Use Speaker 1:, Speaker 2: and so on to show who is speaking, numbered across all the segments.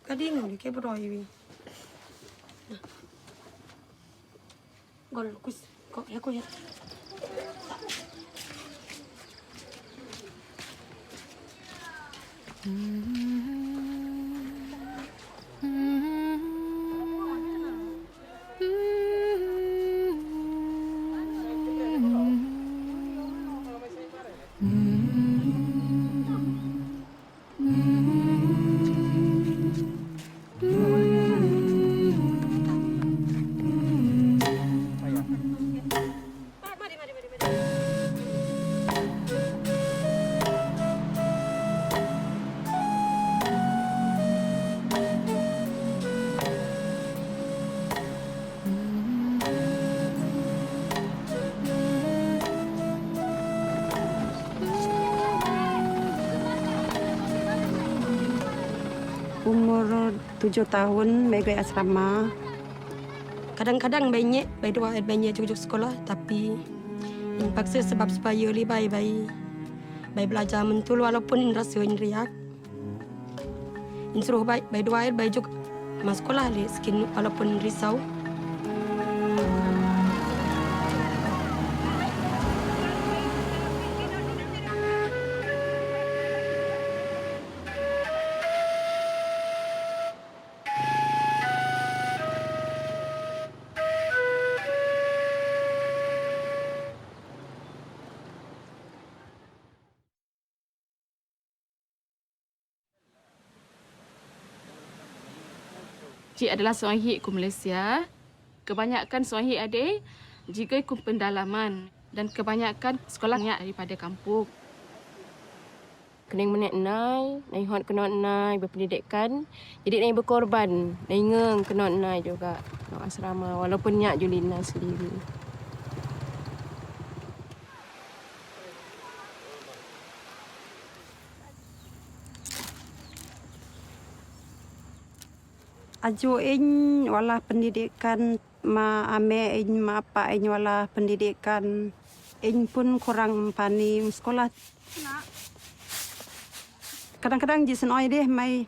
Speaker 1: Kadang ni ke beroi wi. Gol kus kok ya ko ya. Umur 7 tahun, pergi asrama. Kadang-kadang banyak, banyak juga sekolah, tapi yang paksa sebab supaya lebih baik belajar mentul walaupun rasa riak. Suruh baik dua baik juga masuk sekolah le skin walaupun risau.
Speaker 2: Cik adalah seorang hik ke Malaysia. Kebanyakan seorang hik ada jika ikut pendalaman dan kebanyakan sekolahnya daripada kampung.
Speaker 3: Kena menek nai, nai hot kena nai berpendidikan. Jadi nai berkorban, nai ngeng kena nai juga nak asrama walaupun nyak Julina sendiri.
Speaker 1: Aju in wala pendidikan ma ame in ma apa in wala pendidikan in pun kurang pani sekolah. Kadang-kadang ji senoi deh mai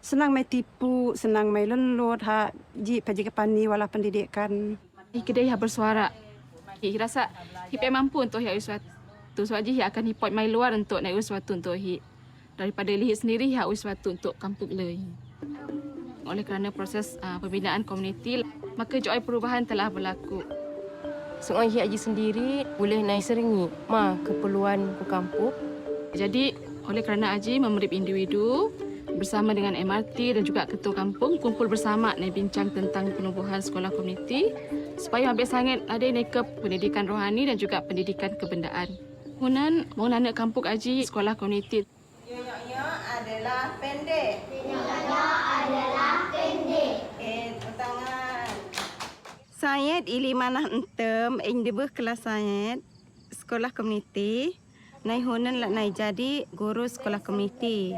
Speaker 1: senang mai tipu, senang mai lelut ha ji paji pani wala pendidikan.
Speaker 2: Kedai yang bersuara. Hik rasa hik mampu untuk hik sesuatu. Sebab hik akan hipot mai luar untuk naik sesuatu untuk hik. Daripada hik sendiri hik sesuatu untuk kampung le. Oleh kerana proses pembinaan komuniti, maka joy perubahan telah berlaku.
Speaker 3: Seorang hik aji sendiri boleh naik seringi keperluan ke kampung.
Speaker 2: Jadi, oleh kerana Aji memerip individu bersama dengan MRT dan juga ketua kampung kumpul bersama nak bincang tentang penubuhan sekolah komuniti supaya habis sangat ada ke pendidikan rohani dan juga pendidikan kebendaan. Kemudian, mau nak kampung Aji sekolah komuniti.
Speaker 4: Yo adalah pendek. Saya ili manah entem debeh kelas saya sekolah komuniti. Nai hunan lah nai jadi guru sekolah komuniti.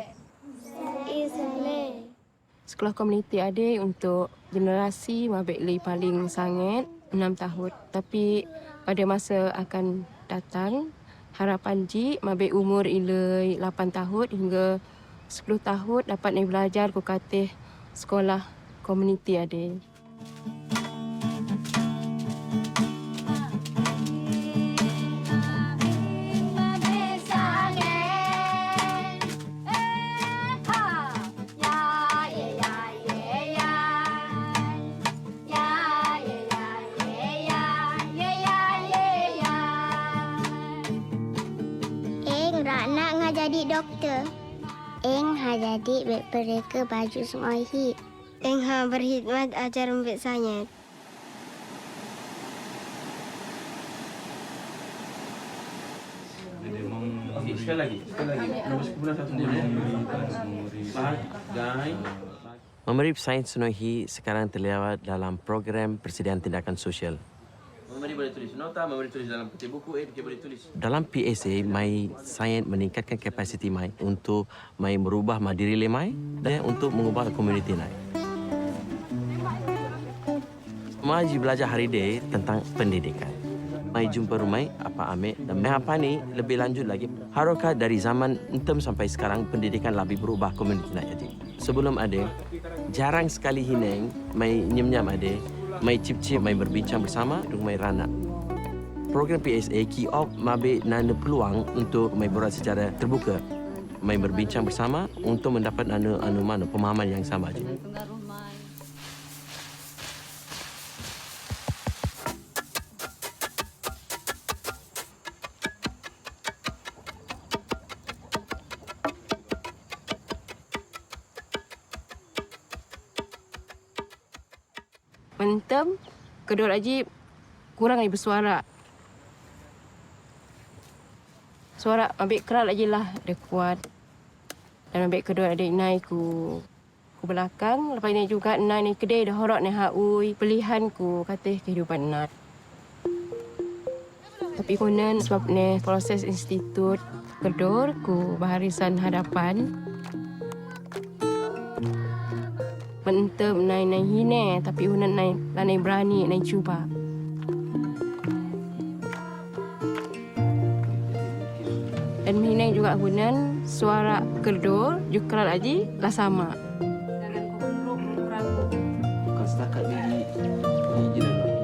Speaker 3: Sekolah komuniti ada untuk generasi mabek li paling sangat 6 tahun. Tapi pada masa akan datang harapan ji mabek umur ilai 8 tahun hingga 10 tahun dapat ni belajar ku katih sekolah komuniti ada.
Speaker 5: Jadi doktor. Eng ha jadi mereka baju semua hit. Eng ha berkhidmat ajar membek saya.
Speaker 6: Sekali lagi. Nombor 11
Speaker 7: Memerip sains Sunohi sekarang terlibat dalam program Persediaan Tindakan Sosial.
Speaker 6: Memberi boleh tulis nota, memberi tulis dalam peti buku, dia boleh tulis.
Speaker 7: Dalam PSA, mai sangat meningkatkan kapasiti mai untuk mai merubah diri le mai dan untuk mengubah komuniti mai. Mai belajar hari ini tentang pendidikan. Mai jumpa rumai apa ambil dan mai apa ni lebih lanjut lagi. Harokah dari zaman entem sampai sekarang pendidikan lebih berubah komuniti nak jadi. Sebelum ada, jarang sekali hineng mai nyem-nyam ada. Mai cip-cip, mai berbincang bersama dengan mai ranak. Program PSA kiop mabe nana peluang untuk mai berat secara terbuka. Mai berbincang bersama untuk mendapat mana pemahaman yang sama je.
Speaker 3: Mentem, kedua lagi kurang lagi bersuara. Suara ambil kerat lagi lah dia kuat. Dan ambil kedua adik naik ku belakang. Lepas ini juga naik ni kedai dah horok ni haui. Pilihan ku kata kehidupan nak. Tapi konon sebab ni proses institut kedor ku baharisan hadapan. Mentem naik hine tapi hunan naik berani naik cuba. Dan hine juga hunan suara kedor juga lagi lah sama.
Speaker 6: Bukan setakat gigi je dah.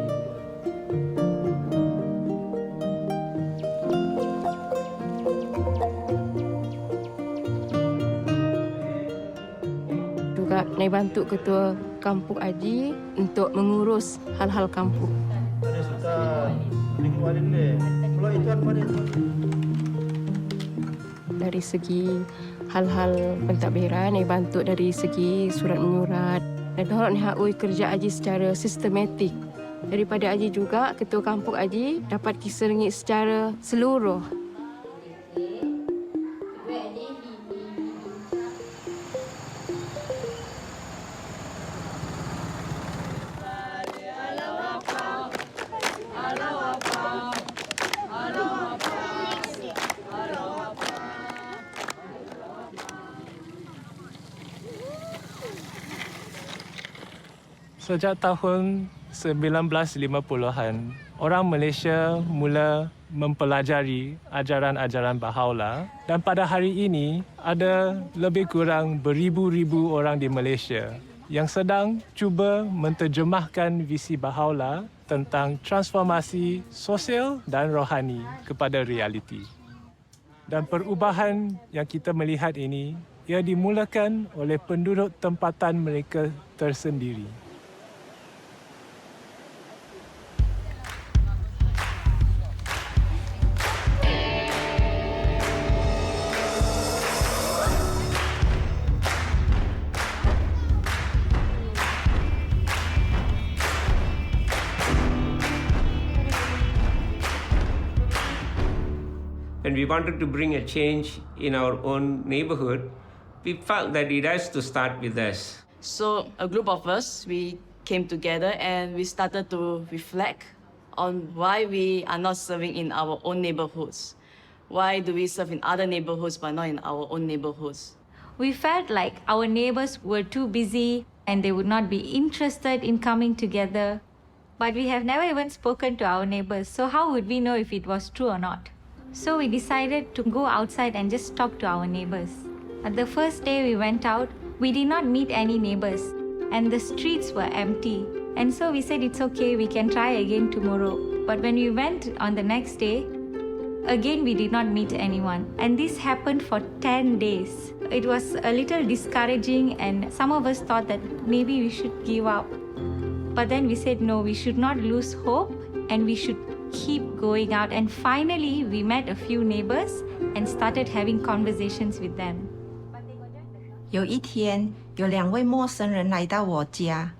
Speaker 3: Naik bantu ketua kampung Aji untuk mengurus hal-hal kampung. Dari segi hal-hal pentadbiran, naik bantu dari segi surat menyurat. Dan orang ni hakui kerja Aji secara sistematik. Daripada Aji juga, ketua kampung Aji dapat kisah secara seluruh.
Speaker 8: Sejak tahun 1950-an, orang Malaysia mula mempelajari ajaran-ajaran Baha'u'llah dan pada hari ini ada lebih kurang beribu-ribu orang di Malaysia yang sedang cuba menterjemahkan visi Baha'u'llah tentang transformasi sosial dan rohani kepada realiti. Dan perubahan yang kita melihat ini ia dimulakan oleh penduduk tempatan mereka tersendiri.
Speaker 9: When we wanted to bring a change in our own neighborhood, we felt that it has to start with us.
Speaker 2: So a group of us, we came together and we started to reflect on why we are not serving in our own neighborhoods. Why do we serve in other neighborhoods but not in our own neighborhoods?
Speaker 10: We felt like our neighbors were too busy and they would not be interested in coming together. But we have never even spoken to our neighbors, so how would we know if it was true or not? So we decided to go outside and just talk to our neighbors. At the first day we went out, we did not meet any neighbors and the streets were empty. And so we said it's okay, we can try again tomorrow. But when we went on the next day, again we did not meet anyone. And this happened for 10 days. It was a little discouraging and some of us thought that maybe we should give up. But then we said no, we should not lose hope and we should keep going out. And finally, we met a few neighbors and started having conversations with them.
Speaker 11: 有一天，有2位陌生人来到我家，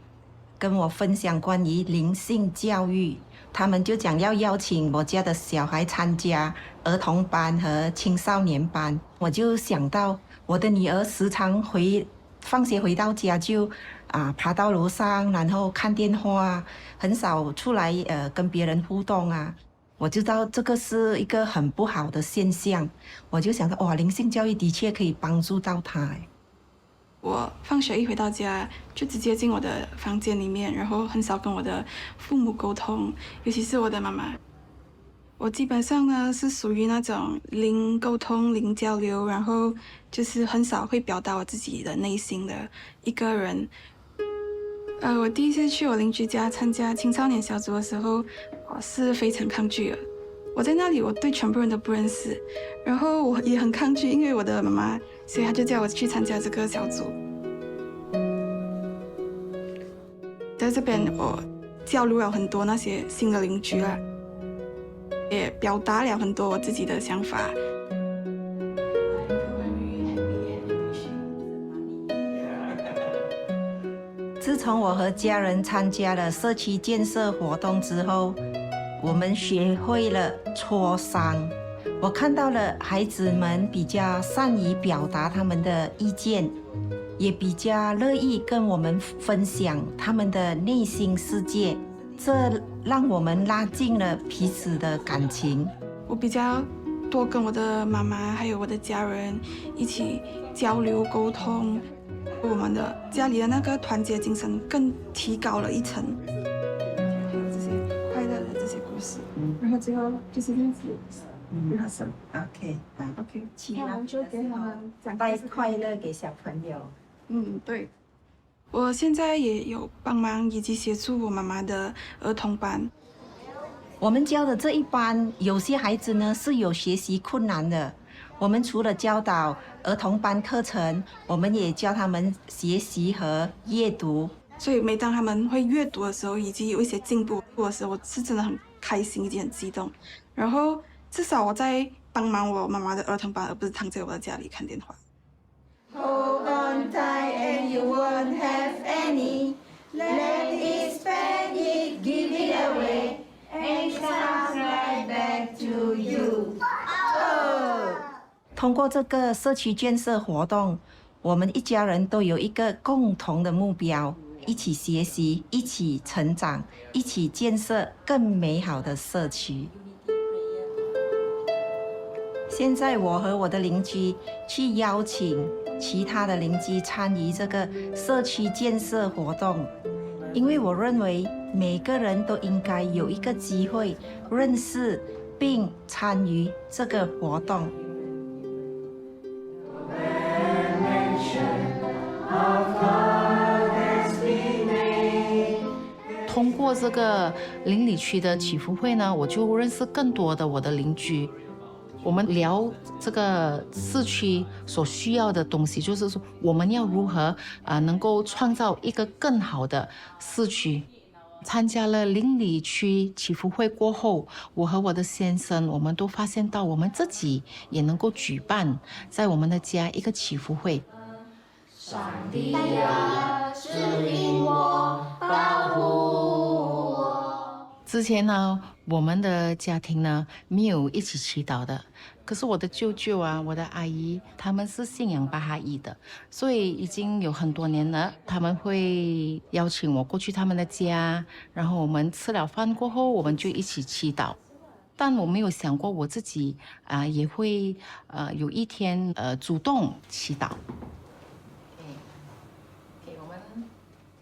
Speaker 11: 跟我分享关于灵性教育。他们就讲要邀请我家的小孩参加儿童班和青少年班。我就想到我的女儿时常放学回到家就爬到楼上，然后看电话，很少出来跟别人互动啊。我知道这个是一个很不好的现象，我就想到哇，灵性教育的确可以帮助到他。
Speaker 12: 我放学一回到家，就直接进我的房间里面，然后很少跟我的父母沟通，尤其是我的妈妈。我基本上呢是属于那种零沟通、零交流，然后就是很少会表达我自己的内心的一个人。我第一次去我邻居家参加青少年小组的时候，我是非常抗拒的。我在那里，我对全部人都不认识，然后我也很抗拒，因为我的妈妈，所以她就叫我去参加这个小组。在这边，我交流了很多那些新的邻居啦，也表达了很多我自己的想法。
Speaker 11: 自从我和家人参加了社区建设活动之后，我们学会了磋商。我看到了孩子们比较善于表达他们的意见，也比较乐意跟我们分享他们的内心世界，这让我们拉近了彼此的感情。
Speaker 12: 我比较多跟我的妈妈还有我的家人一起交流沟通，我们的家里的那个团结精神更提高了一层。然后最后就是这样子rehearsal。OK，
Speaker 11: 那我们就给他们带快乐给小朋友。
Speaker 12: 对。我现在也有帮忙以及协助我妈妈的儿童班。
Speaker 11: 我们教的这一班，有些孩子呢是有学习困难的。我们除了教导儿童班课程，我们也教他们学习和阅读。
Speaker 12: 所以每当他们会阅读的时候，以及有一些进步的时候，我是真的很开心，以及很激动。然后至少我在帮忙我妈妈的儿童班，而不是躺在我的家里看电话。
Speaker 11: Hold on tight and you won't have any. Let it, spend it, give it away, and it comes right back to you. 通过这个社区建设活动，我们一家人都有一个共同的目标。一起学习，一起成长，一起建设更美好的社区。现在我和我的邻居去邀请其他的邻居参与这个社区建设活动，因为我认为每个人都应该有一个机会认识并参与这个活动。
Speaker 13: 通过这个邻里区的祈福会呢，我就认识更多的我的邻居。我们聊这个市区所需要的东西，就是说我们要如何能够创造一个更好的市区。参加了邻里区祈福会过后，我和我的先生，我们都发现到我们自己也能够举办在我们的家一个祈福会。上帝啊，指引我，保护我。之前呢，我们的家庭呢没有一起祈祷的，可是我的舅舅啊，我的阿姨，他们是信仰巴哈伊的，所以已经有很多年了。他们会邀请我过去他们的家，然后我们吃了饭过后，我们就一起祈祷。但我没有想过我自己也会有一天主动祈祷。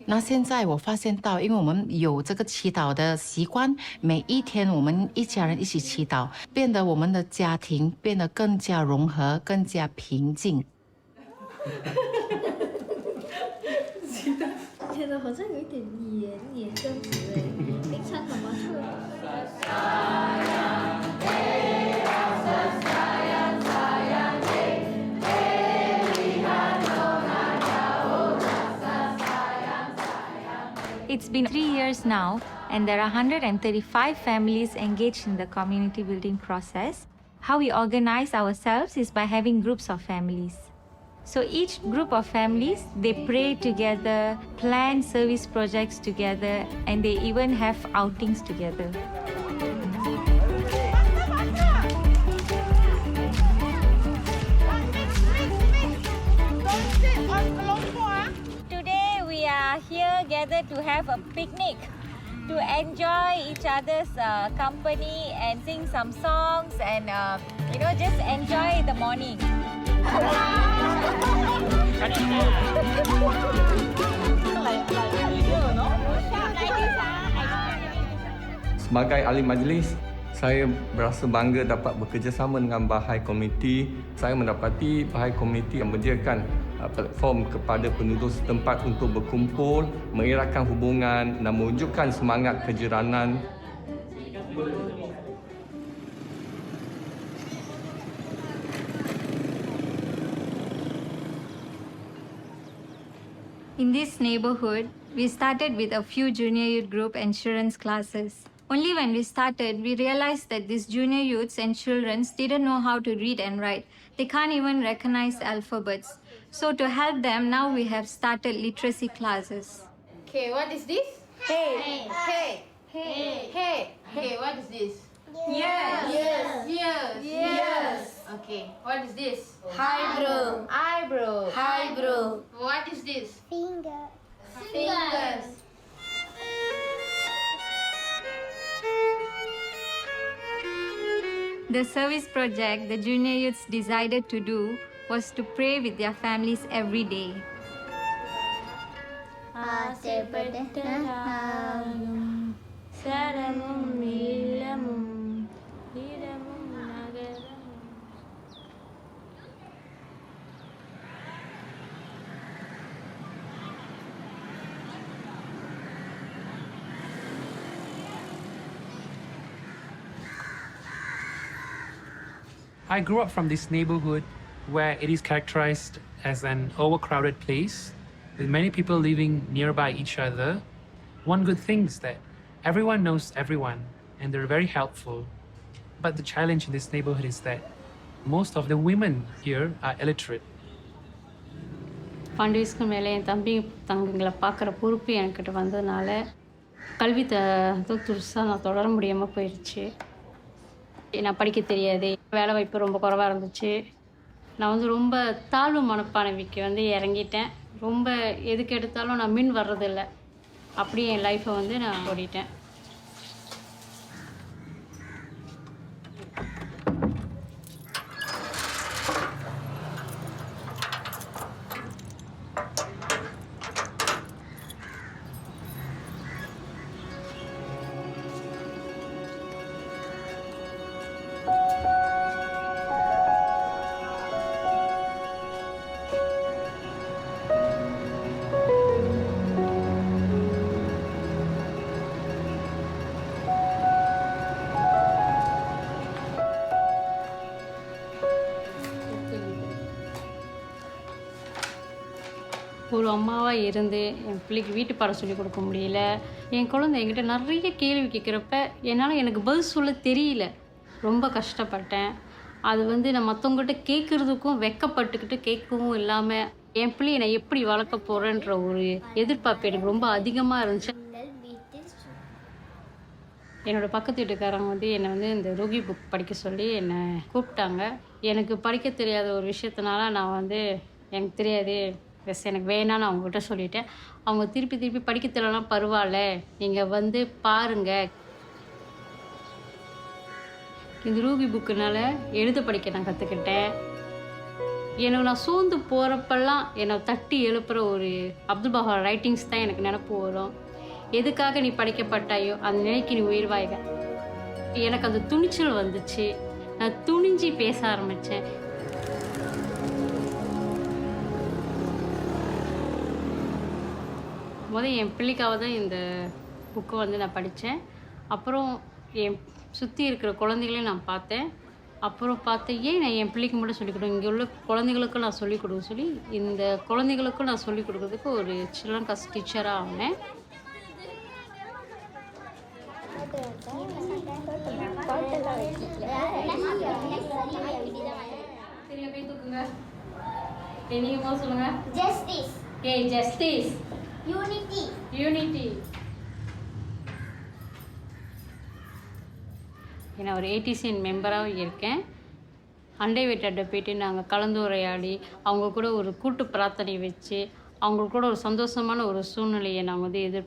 Speaker 13: 那现在我发现到，因为我们有这个祈祷的习惯，每一天我们一家人一起祈祷，变得我们的家庭变得更加融合，更加平静。
Speaker 14: 觉得好像有一点黏这样子哎，平常怎么是？It's
Speaker 10: been 3 years now, and there are 135 families engaged in the community building process. How we organize ourselves is by having groups of families. So each group of families, they pray together, plan service projects together, and they even have outings together.
Speaker 5: Today we are
Speaker 10: together to have a picnic, to enjoy each other's company and sing some songs and just enjoy the morning.
Speaker 15: Sebagai ahli majlis, saya berasa bangga dapat bekerjasama dengan Bahai Community. Saya mendapati Bahai Community yang menyediakan platform kepada penduduk setempat untuk berkumpul, mengeratkan hubungan dan mewujudkan semangat kejiranan.
Speaker 10: In this neighborhood, we started with a few junior youth group insurance classes. Only when we started, we realized that these junior youths and children didn't know how to read and write. They can't even recognize alphabets. So to help them, now we have started literacy classes.
Speaker 16: Okay, what is this?
Speaker 10: Hey.
Speaker 16: Hey. Hey. Hey. Okay, what is this?
Speaker 10: Yes.
Speaker 16: Yes. Okay, what is this?
Speaker 14: Eyebrow.
Speaker 16: Eyebrow.
Speaker 14: Eyebrow.
Speaker 16: What is this?
Speaker 5: Finger.
Speaker 16: Fingers.
Speaker 10: The service project the junior youths decided to do was to pray with their families every day.
Speaker 17: I grew up from this neighborhood where it is characterized as an overcrowded place with many people living nearby each other. One good thing is that everyone knows everyone and they're very helpful. But the challenge in this neighborhood is that most of the women here are illiterate.
Speaker 18: ஃபண்டிஸ்க்கு மேலே என் தங்கிங்களை பார்க்குற பொறுப்பு என்கிட்ட வந்ததுனால கல்வி துருசாக நான் தொடர முடியாமல் போயிடுச்சு. நான் படிக்க தெரியாது, வேலை வாய்ப்பு ரொம்ப குறைவாக இருந்துச்சு. நான் ரொம்ப தாழ்வு மனப்பான்மைக்கு இறங்கிட்டேன். ரொம்ப எதுக்கு எடுத்தாலும் நான் மின் வர்றதில்லை. அப்படியே என் லைஃப்பை நான் ஓடிட்டேன். ஒரு அம்மாவாக இருந்து என் பிள்ளைக்கு வீட்டு பாடம் சொல்லிக் கொடுக்க முடியல. என் குழந்தை என்கிட்ட நிறைய கேள்வி கேட்குறப்ப என்னால் எனக்கு பதில் சொல்ல தெரியல. ரொம்ப கஷ்டப்பட்டேன். அது நான் மற்றவங்ககிட்ட கேட்குறதுக்கும் வெக்கப்பட்டுக்கிட்டு கேட்கவும் இல்லாமல் என் பிள்ளையை நான் எப்படி வளர்க்க போகிறேன்ற ஒரு எதிர்பார்ப்பு எனக்கு ரொம்ப அதிகமாக இருந்துச்சு. என்னோடய பக்கத்து வீட்டுக்காரங்க என்னை இந்த ரோகி புக் படிக்க சொல்லி என்னை கூப்பிட்டாங்க. எனக்கு படிக்க தெரியாத ஒரு விஷயத்தினால நான் எனக்கு தெரியாது, எனக்கு வேணான்னு அவங்ககிட்ட சொல்லிட்டேன். அவங்க திருப்பி படிக்க தெரியலாம் பரவாயில்ல, நீங்கள் பாருங்கள். இந்த ரூகி புக்குனால எழுத படிக்க நான் கற்றுக்கிட்டேன். எனக்கு நான் சோர்ந்து போகிறப்பெல்லாம் என்னை தட்டி எழுப்புகிற ஒரு அப்துல் பஹார் ரைட்டிங்ஸ் தான் எனக்கு நினப்பு வரும். எதுக்காக நீ படிக்கப்பட்டாயோ அந்த நிலைக்கு நீ உயிர்வாய்க. எனக்கு அந்த துணிச்சல் வந்துச்சு. நான் துணிஞ்சு பேச ஆரம்பித்தேன். என் பிள்ளைக்காக தான் இந்த புக்கை நான் படித்தேன். அப்புறம் என் சுற்றி இருக்கிற குழந்தைகளையும் நான் பார்த்தேன். அப்புறம் ஏன் நான் என் பிள்ளைக்கு மட்டும் சொல்லிக் கொடுங்க, இங்கே உள்ள குழந்தைகளுக்கும் நான் சொல்லிக் கொடுக்க சொல்லி இந்த குழந்தைகளுக்கும் நான் சொல்லிக் கொடுக்கறதுக்கு ஒரு சில்ட்ரன் கிளாஸ் டீச்சராக ஆனேன். நீங்க சொல்லுங்க.
Speaker 5: ஜஸ்டிஸ்.
Speaker 18: ஜஸ்டிஸ்.
Speaker 5: யூனிட்டி.
Speaker 18: யூனிட்டி. நான் ஒரு ஏடிசிஎன் மெம்பராகவும் இருக்கேன். அண்டை வீட்டாட்ட போய்ட்டு நாங்கள் கலந்துரையாடி அவங்க கூட ஒரு கூட்டு பிரார்த்தனை வச்சு அவங்களுக்கு கூட ஒரு சந்தோஷமான ஒரு சூழ்நிலையை நான் வந்து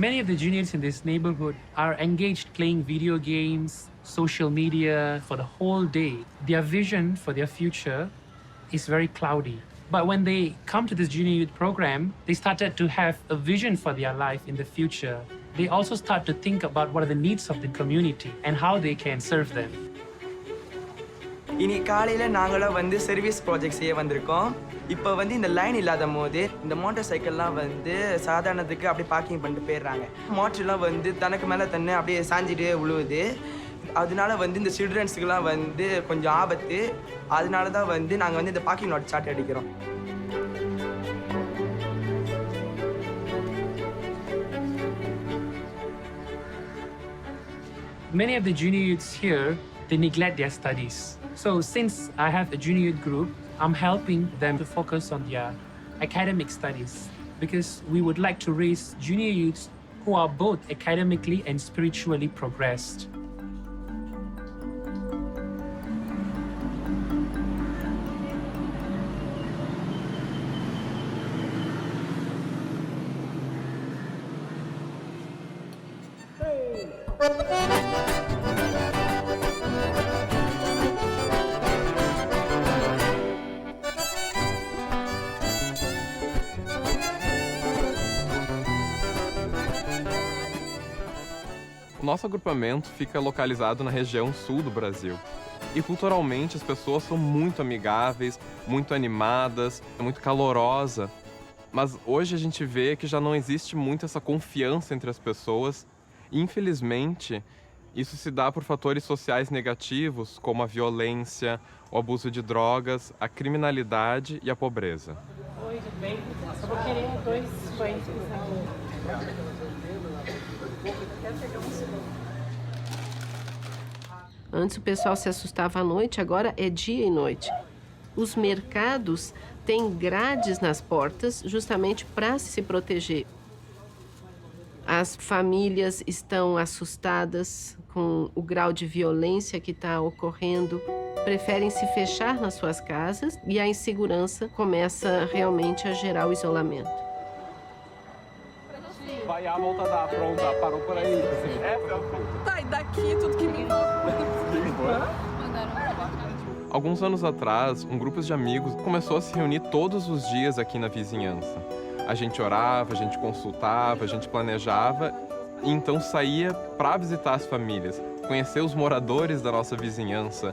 Speaker 17: Many of the juniors in this neighborhood are engaged playing video games, social media for the whole day. Their vision for their future is very cloudy. But when they come to this junior youth program, they started to have a vision for their life in the future. They also start to think about what are the needs of the community and how they can serve them.
Speaker 19: இன்னைக்கு காலையில் நாங்களாம் வந்து service project செய்ய வந்திருக்கோம். இப்போ வந்து இந்த line இல்லாத போது இந்த மோட்டார் சைக்கிள்லாம் வந்து சாதாரணத்துக்கு அப்படியே பார்க்கிங் பண்ணிட்டு போயிடுறாங்க. மோட்டர்லாம் வந்து தனக்கு மேலே தன்னை அப்படியே சாஞ்சிட்டு விழுவுது. அதனால வந்து இந்த சில்ட்ரன்ஸுக்கெல்லாம் வந்து கொஞ்சம் ஆபத்து. அதனால தான் வந்து நாங்கள் வந்து இந்த பார்க்கிங் லாட் சார்ட் அடிக்கிறோம்.
Speaker 17: Many of the junior youths here, they neglect their studies. So since I have a junior youth group, I'm helping them to focus on their academic studies because we would like to raise junior youths who are both academically and spiritually progressed.
Speaker 20: O nosso agrupamento fica localizado na região sul do Brasil. E culturalmente as pessoas são muito amigáveis, muito animadas, muito calorosa. Mas hoje a gente vê que já não existe muito essa confiança entre as pessoas. E, infelizmente, isso se dá por fatores sociais negativos, como a violência, o abuso de drogas, a criminalidade e a pobreza.
Speaker 21: Oi, tudo bem? Eu vou querer 2 pães aqui.
Speaker 22: Antes o pessoal se assustava à noite, agora é dia e noite. Os mercados têm grades nas portas justamente para se proteger. As famílias estão assustadas com o grau de violência que está ocorrendo, preferem se fechar nas suas casas e a insegurança começa realmente a gerar o isolamento.
Speaker 20: Vai a volta da pronta, parou por aí.
Speaker 23: Tá, e daqui tudo que me
Speaker 20: Alguns anos atrás, um grupo de amigos começou a se reunir todos os dias aqui na vizinhança. A gente orava, a gente consultava, a gente planejava e então saía para visitar as famílias, conhecer os moradores da nossa vizinhança,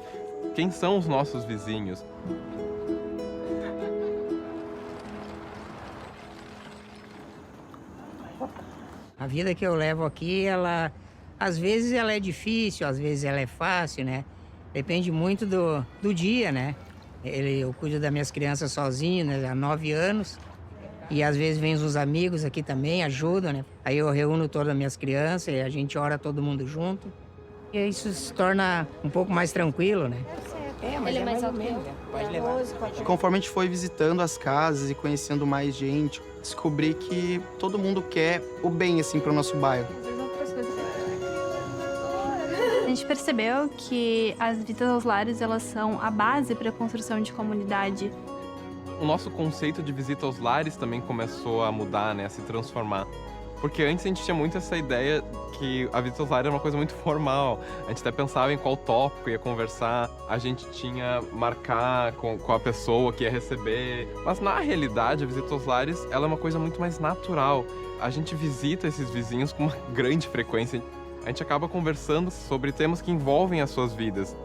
Speaker 20: quem são os nossos vizinhos.
Speaker 24: A vida que eu levo aqui, ela às vezes ela é difícil, às vezes ela é fácil, né? Depende muito do dia, né? Eu cuido das minhas crianças sozinho, né? Há 9 anos. E às vezes vêm os amigos aqui também, ajudam, né? Aí eu reúno todas as minhas crianças e a gente ora todo mundo junto. E isso se torna um pouco mais tranquilo, né? Mas
Speaker 25: Ele é mais
Speaker 24: ou menos, pode levar.
Speaker 25: Conforme a gente foi visitando as casas e conhecendo mais gente, descobri que todo mundo quer o bem, assim, para o nosso bairro.
Speaker 26: A gente percebeu que as visitas aos lares, elas são a base para a construção de comunidade.
Speaker 20: O nosso conceito de visita aos lares também começou a mudar, né, a se transformar. Porque antes a gente tinha muito essa ideia que a visita aos lares era uma coisa muito formal. A gente até pensava em qual tópico ia conversar, a gente tinha marcar com a pessoa que ia receber. Mas na realidade, a visita aos lares ela é uma coisa muito mais natural. A gente visita esses vizinhos com uma grande frequência. A gente acaba conversando sobre temas que envolvem as suas vidas.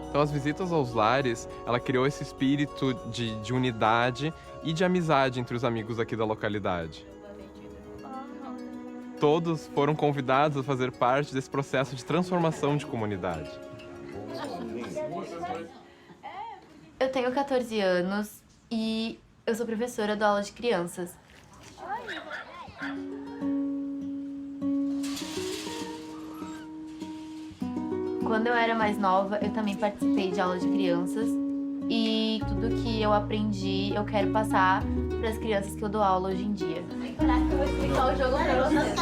Speaker 20: Então, as visitas aos lares, ela criou esse espírito de unidade e de amizade entre os amigos aqui da localidade. Todos foram convidados a fazer parte desse processo de transformação de comunidade.
Speaker 27: Eu tenho 14 anos e eu sou professora, dou aula de crianças. Quando eu era mais nova, eu também participei de aula de crianças e tudo que eu aprendi, eu quero passar para as crianças que eu dou aula hoje em dia. Eu vou explicar o jogo para vocês.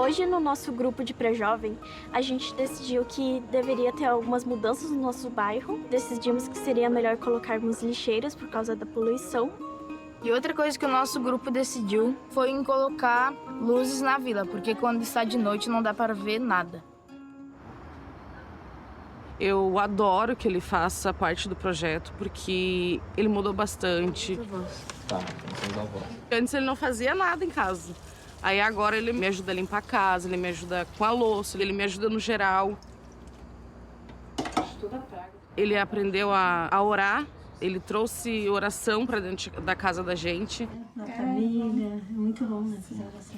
Speaker 1: Hoje, no nosso grupo de pré-jovem, a gente decidiu que deveria ter algumas mudanças no nosso bairro. Decidimos que seria melhor colocarmos lixeiras por causa da poluição.
Speaker 3: E outra coisa que o nosso grupo decidiu foi em colocar luzes na vila, porque quando está de noite não dá para ver nada.
Speaker 21: Eu adoro que ele faça parte do projeto, porque ele mudou bastante. Antes ele não fazia nada em casa. Aí agora ele me ajuda a limpar a casa, ele me ajuda com a louça, ele me ajuda no geral. Ele aprendeu a orar, ele trouxe oração para dentro da casa da gente.
Speaker 1: Na família, é muito bom fazer oração.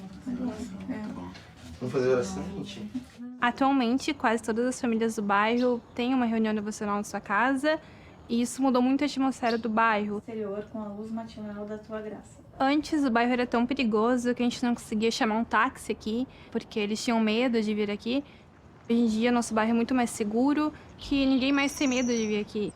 Speaker 25: Vamos fazer oração, gente?
Speaker 26: Atualmente, quase todas as famílias do bairro têm uma reunião devocional na sua casa e isso mudou muito a atmosfera do bairro.
Speaker 1: Exterior com a luz matinal da tua graça.
Speaker 26: Antes, o bairro era tão perigoso que a gente não conseguia chamar um táxi aqui, porque eles tinham medo de vir aqui. Hoje em dia, nosso bairro é muito mais seguro, que ninguém mais tem medo de vir aqui.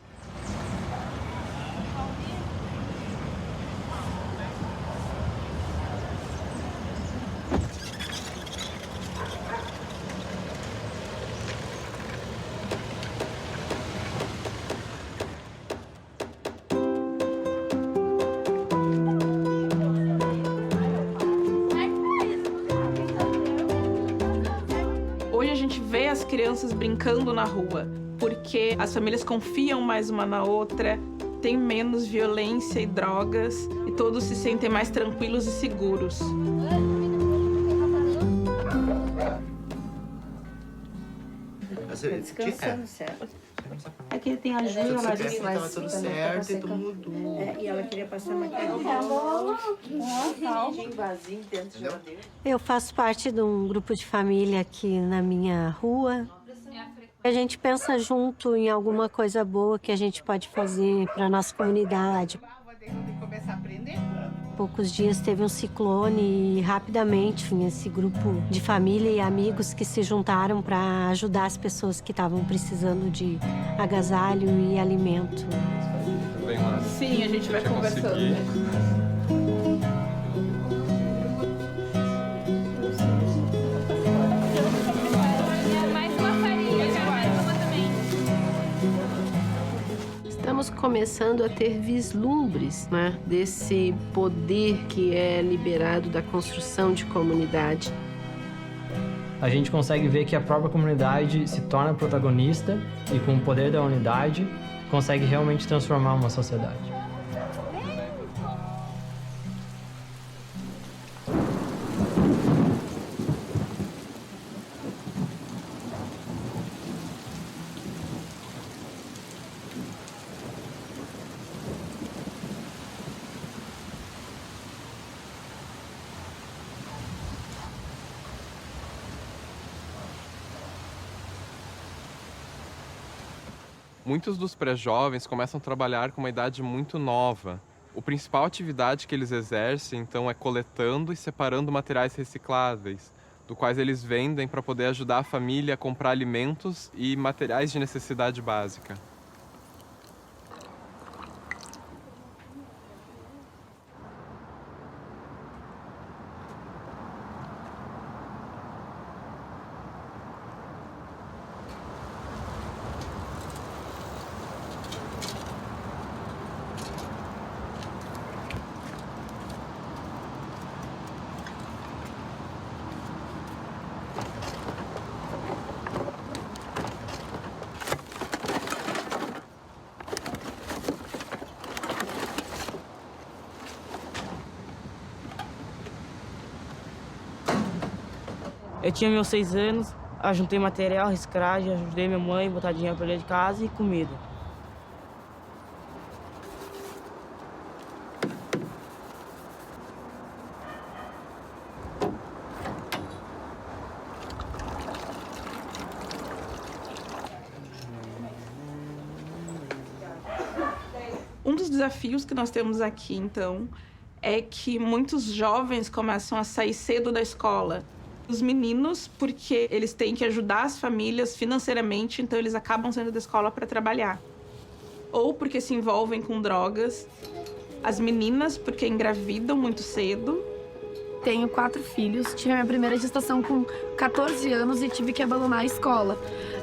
Speaker 21: Hoje a gente vê as crianças brincando na rua, porque as famílias confiam mais uma na outra, tem menos violência e drogas, e todos se sentem mais tranquilos e seguros.
Speaker 1: Descansando, certo? É que tem a Júlia, ela disse que estava tudo certo e tudo mudou. E ela queria passar maquiagem.
Speaker 4: Eu faço parte de um grupo de família aqui na minha rua. A gente pensa junto em alguma coisa boa que a gente pode fazer para a nossa comunidade. Poucos dias teve um ciclone e rapidamente esse grupo de família e amigos que se juntaram para ajudar as pessoas que estavam precisando de agasalho e alimento.
Speaker 21: Sim, a gente vai conversando.
Speaker 22: Estamos começando a ter vislumbres, né, desse poder que é liberado da construção de comunidade.
Speaker 6: A gente consegue ver que a própria comunidade se torna protagonista e, com o poder da unidade, consegue realmente transformar uma sociedade.
Speaker 20: Muitos dos pré-jovens começam a trabalhar com uma idade muito nova. A principal atividade que eles exercem, então, é coletando e separando materiais recicláveis, do quais eles vendem para poder ajudar a família a comprar alimentos e materiais de necessidade básica.
Speaker 7: Eu tinha meus 6 anos, juntei material, reciclagem, ajudei minha mãe a botar dinheiro para dentro de casa e comida.
Speaker 21: Um dos desafios que nós temos aqui, então, é que muitos jovens começam a sair cedo da escola. Os meninos, porque eles têm que ajudar as famílias financeiramente, então eles acabam saindo da escola para trabalhar. Ou porque se envolvem com drogas. As meninas, porque engravidam muito cedo.
Speaker 2: Tenho 4 filhos, tive a minha primeira gestação com 14 anos e tive que abandonar a escola.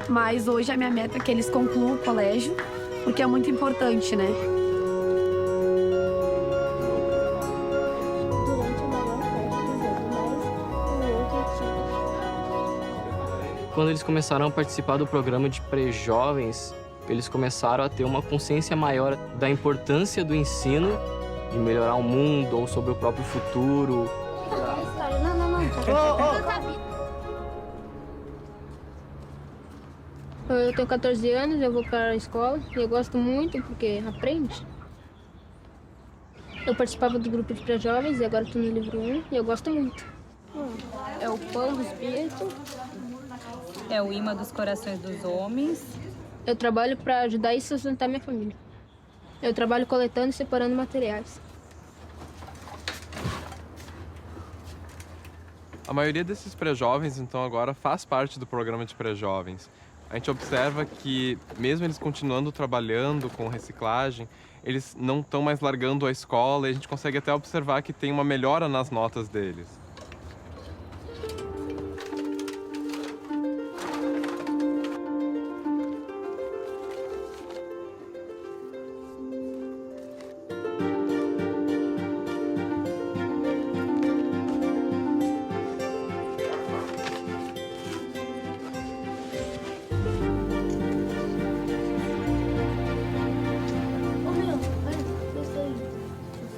Speaker 2: Mas hoje a minha meta é que eles concluam o colégio, porque é muito importante, né?
Speaker 8: Quando eles começaram a participar do programa de pré-jovens, eles começaram a ter uma consciência maior da importância do ensino, de melhorar o mundo ou sobre o próprio futuro.
Speaker 18: Eu tenho 14 anos, eu vou para a escola e eu gosto muito porque aprende. Eu participava do grupo de pré-jovens e agora estou no livro 1 e eu gosto muito.
Speaker 9: É o pão do espírito. É o imã dos corações dos homens.
Speaker 18: Eu trabalho para ajudar e sustentar minha família. Eu trabalho coletando e separando materiais.
Speaker 20: A maioria desses pré-jovens, então, agora faz parte do programa de pré-jovens. A gente observa que, mesmo eles continuando trabalhando com reciclagem, eles não estão mais largando a escola e a gente consegue até observar que tem uma melhora nas notas deles.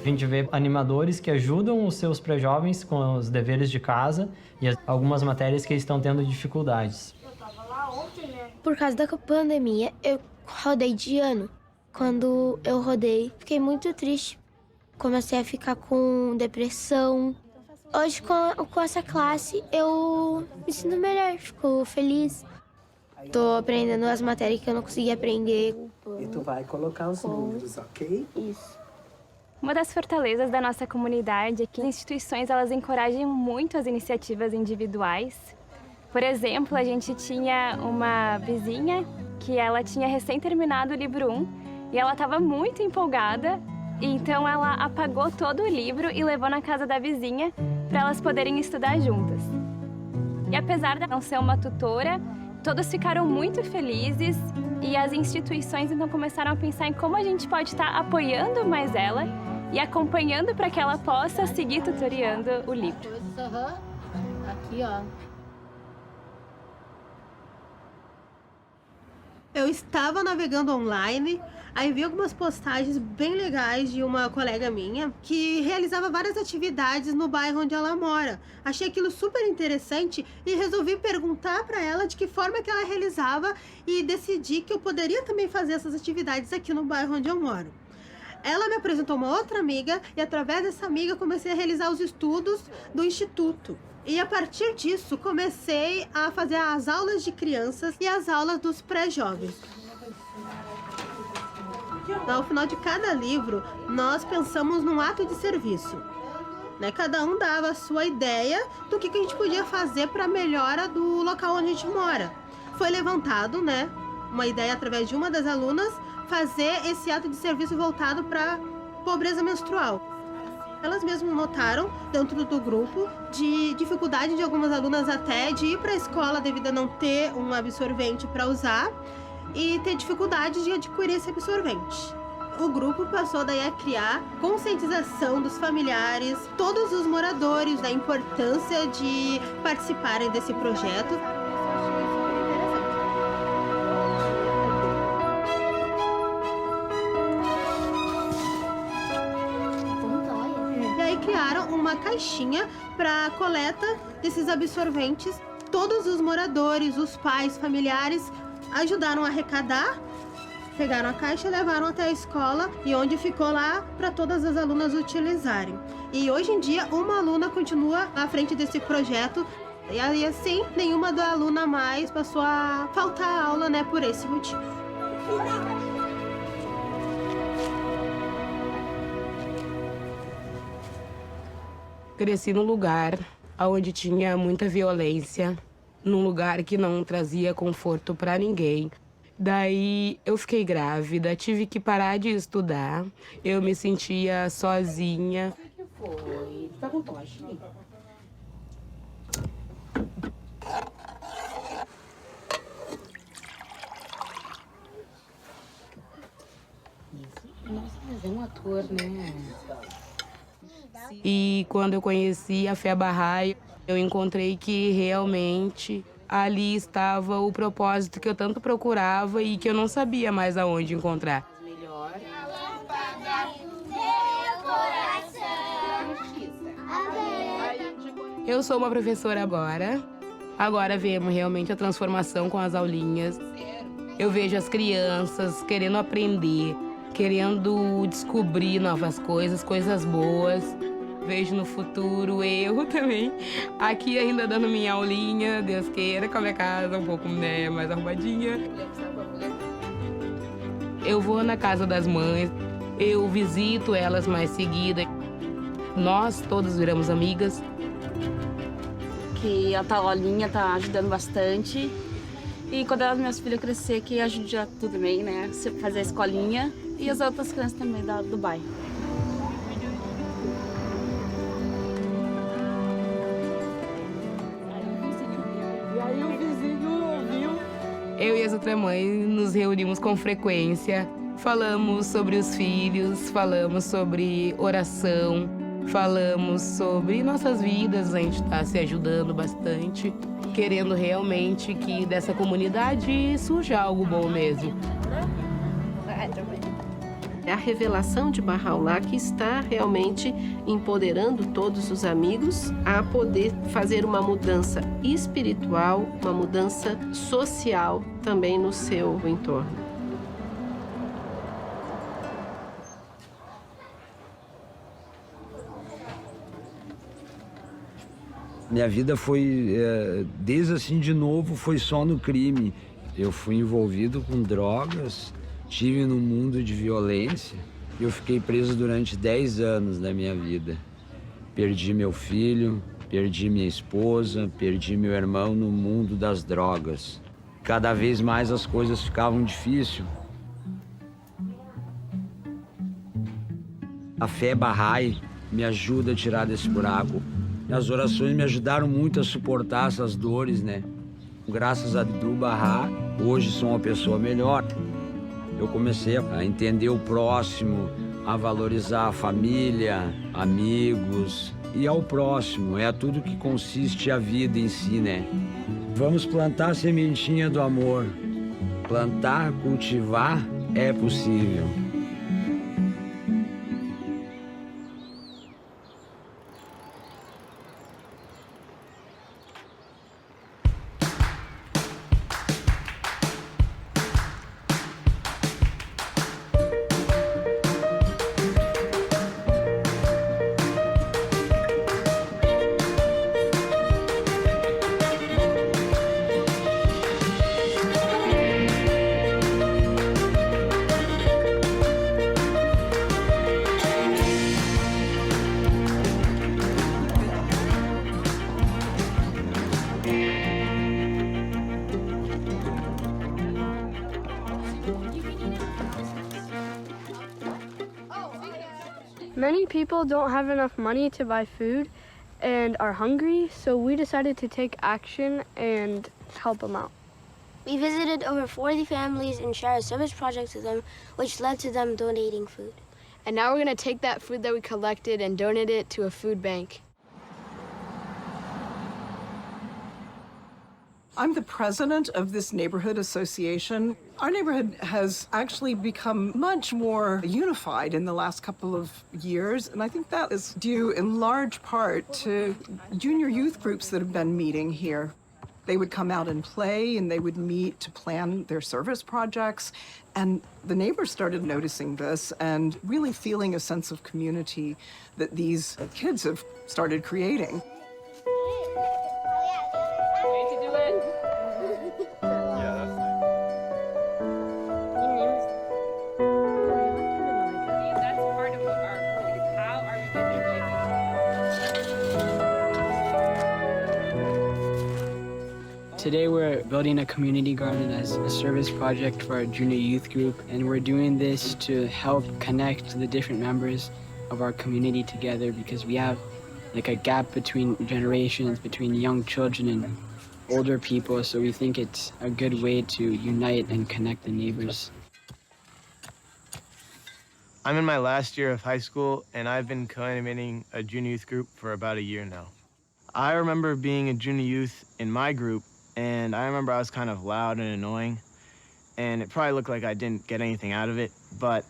Speaker 6: A gente vê animadores que ajudam os seus pré-jovens com os deveres de casa e algumas matérias que eles estão tendo dificuldades.
Speaker 5: Por causa da pandemia, eu rodei de ano. Quando eu rodei, fiquei muito triste. Comecei a ficar com depressão. Hoje, com essa classe, eu me sinto melhor, fico feliz. Tô aprendendo as matérias que eu não consegui aprender.
Speaker 11: E tu vai colocar os números, ok?
Speaker 26: Isso. Uma das fortalezas da nossa comunidade é que as instituições elas encorajam muito as iniciativas individuais. Por exemplo, a gente tinha uma vizinha que ela tinha recém terminado o livro 1 e ela estava muito empolgada, então ela apagou todo o livro e levou na casa da vizinha para elas poderem estudar juntas. E apesar de não ser uma tutora, todos ficaram muito felizes e as instituições então começaram a pensar em como a gente pode estar apoiando mais ela e acompanhando para que ela possa seguir tutoriando o livro.
Speaker 2: Aqui, ó.
Speaker 4: Eu estava navegando online, aí vi algumas postagens bem legais de uma colega minha que realizava várias atividades no bairro onde ela mora. Achei aquilo super interessante e resolvi perguntar para ela de que forma que ela realizava e decidi que eu poderia também fazer essas atividades aqui no bairro onde eu moro. Ela me apresentou uma outra amiga e através dessa amiga comecei a realizar os estudos do instituto. E a partir disso comecei a fazer as aulas de crianças e as aulas dos pré-jovens. Ao final de cada livro, nós pensamos num ato de serviço. Cada um dava a sua ideia do que a gente podia fazer para a melhora do local onde a gente mora. Foi levantado, uma ideia através de uma das alunas, fazer esse ato de serviço voltado para pobreza menstrual. Elas mesmas notaram, dentro do grupo, de dificuldade de algumas alunas até de ir para a escola devido a não ter um absorvente para usar e ter dificuldade de adquirir esse absorvente. O grupo passou daí a criar conscientização dos familiares, todos os moradores da importância de participarem desse projeto. Criaram uma caixinha para coleta desses absorventes. Todos os moradores, os pais, familiares ajudaram a arrecadar, pegaram a caixa e levaram até a escola e onde ficou lá para todas as alunas utilizarem. E hoje em dia uma aluna continua à frente desse projeto e assim nenhuma da aluna mais passou a faltar aula, por esse motivo.
Speaker 12: Cresci num lugar onde tinha muita violência, num lugar que não trazia conforto para ninguém. Daí eu fiquei grávida, tive que parar de estudar, eu me sentia sozinha.
Speaker 11: O que foi? Tá com tosse?
Speaker 12: autor, né? E quando eu conheci a fé Bahai, eu encontrei que realmente ali estava o propósito que eu tanto procurava e que eu não sabia mais aonde encontrar. Eu sou uma professora agora. Agora vemos realmente a transformação com as aulinhas. Eu vejo as crianças querendo aprender, querendo descobrir novas coisas, coisas boas. Vejo no futuro eu também aqui ainda dando minha aulinha, Deus queira, com a minha casa um pouco, né, mais arrumadinha. Eu vou na casa das mães, eu visito elas mais seguida. Nós todos viramos amigas.
Speaker 10: Que a tal aulinha tá ajudando bastante. E quando as minhas filhas crescer, que ajude tudo também, né? Fazer a escolinha e as outras crianças também do bairro.
Speaker 12: Eu e as outras mães nos reunimos com frequência, falamos sobre os filhos, falamos sobre oração, falamos sobre nossas vidas, a gente está se ajudando bastante, querendo realmente que dessa comunidade surja algo bom mesmo.
Speaker 22: É a revelação de Bahá'u'lláh que está realmente empoderando todos os amigos a poder fazer uma mudança espiritual, uma mudança social também no seu entorno.
Speaker 13: Minha vida foi, desde assim de novo, foi só no crime. Eu fui envolvido com drogas, estive num mundo de violência e eu fiquei preso durante 10 anos da minha vida. Perdi meu filho, perdi minha esposa, perdi meu irmão no mundo das drogas. Cada vez mais as coisas ficavam difíceis. A fé Bahá'í me ajuda a tirar desse buraco. As orações me ajudaram muito a suportar essas dores, né? Graças a Abdul Bahá, hoje sou uma pessoa melhor. Eu comecei a entender o próximo, a valorizar a família, amigos e ao próximo. É tudo que consiste a vida em si, né? Vamos plantar a sementinha do amor. Plantar, cultivar é possível.
Speaker 14: Many people don't have enough money to buy food and are hungry, so we decided to take action and help them out.
Speaker 5: We visited over 40 families and shared a service project to them, which led to them donating food.
Speaker 14: And now we're going to take that food that we collected and donate it to a food bank.
Speaker 11: I'm the president of this neighborhood association. Our neighborhood has actually become much more unified in the last couple of years, and I think that is due in large part to junior youth groups that have been meeting here. They would come out and play, and they would meet to plan their service projects, and the neighbors started noticing this and really feeling a sense of community that these kids have started creating.
Speaker 15: Today we're building a community garden as a service project for our junior youth group, and we're doing this to help connect the different members of our community together because we have like a gap between generations, between young children and older people, so we think it's a good way to unite and connect the neighbors.
Speaker 3: I'm in my last year of high school, and I've been co-animating a junior youth group for about a year now. I remember being a junior youth in my group, and I remember I was kind of loud and annoying, and it probably looked like I didn't get anything out of it, but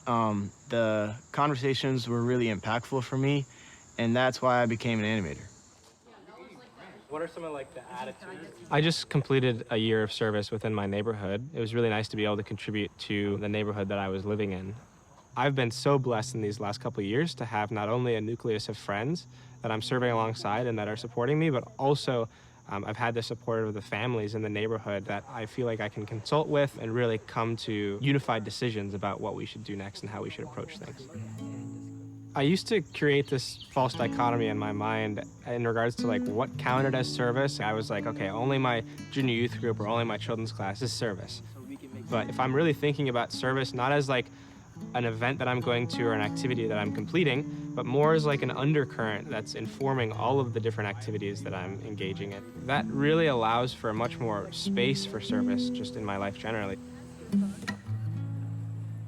Speaker 3: the conversations were really impactful for me, and that's why I became an animator.
Speaker 16: What are some of the attitudes? I just completed a year of service within my neighborhood. It was really nice to be able to contribute to the neighborhood that I was living in. I've been so blessed in these last couple of years to have not only a nucleus of friends that I'm serving alongside and that are supporting me, but also I've had the support of the families in the neighborhood that I feel like I can consult with and really come to unified decisions about what we should do next and how we should approach things. I used to create this false dichotomy in my mind in regards to what counted as service. I was like, okay, only my junior youth group or only my children's class is service. But if I'm really thinking about service, not as an event that I'm going to or an activity that I'm completing, but more as an undercurrent that's informing all of the different activities that I'm engaging in. That really allows for much more space for service just in my life generally.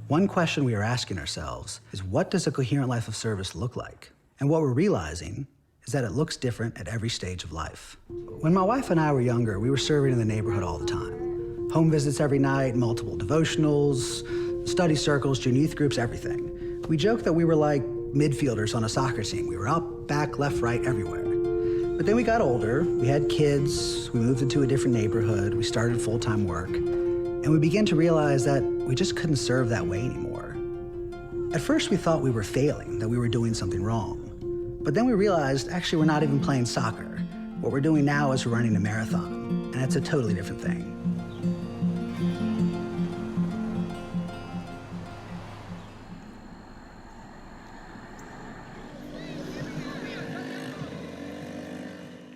Speaker 17: One question we are asking ourselves is, what does a coherent life of service look like? And what we're realizing is that it looks different at every stage of life. When my wife and I were younger, we were serving in the neighborhood all the time. Home visits every night, multiple devotionals, study circles, junior youth groups, everything. We joked that we were like midfielders on a soccer team. We were up, back, left, right, everywhere. But then we got older, we had kids, we moved into a different neighborhood, we started full-time work, and we began to realize that we just couldn't serve that way anymore. At first we thought we were failing, that we were doing something wrong. But then we realized, actually, we're not even playing soccer. What we're doing now is we're running a marathon, and that's a totally different thing.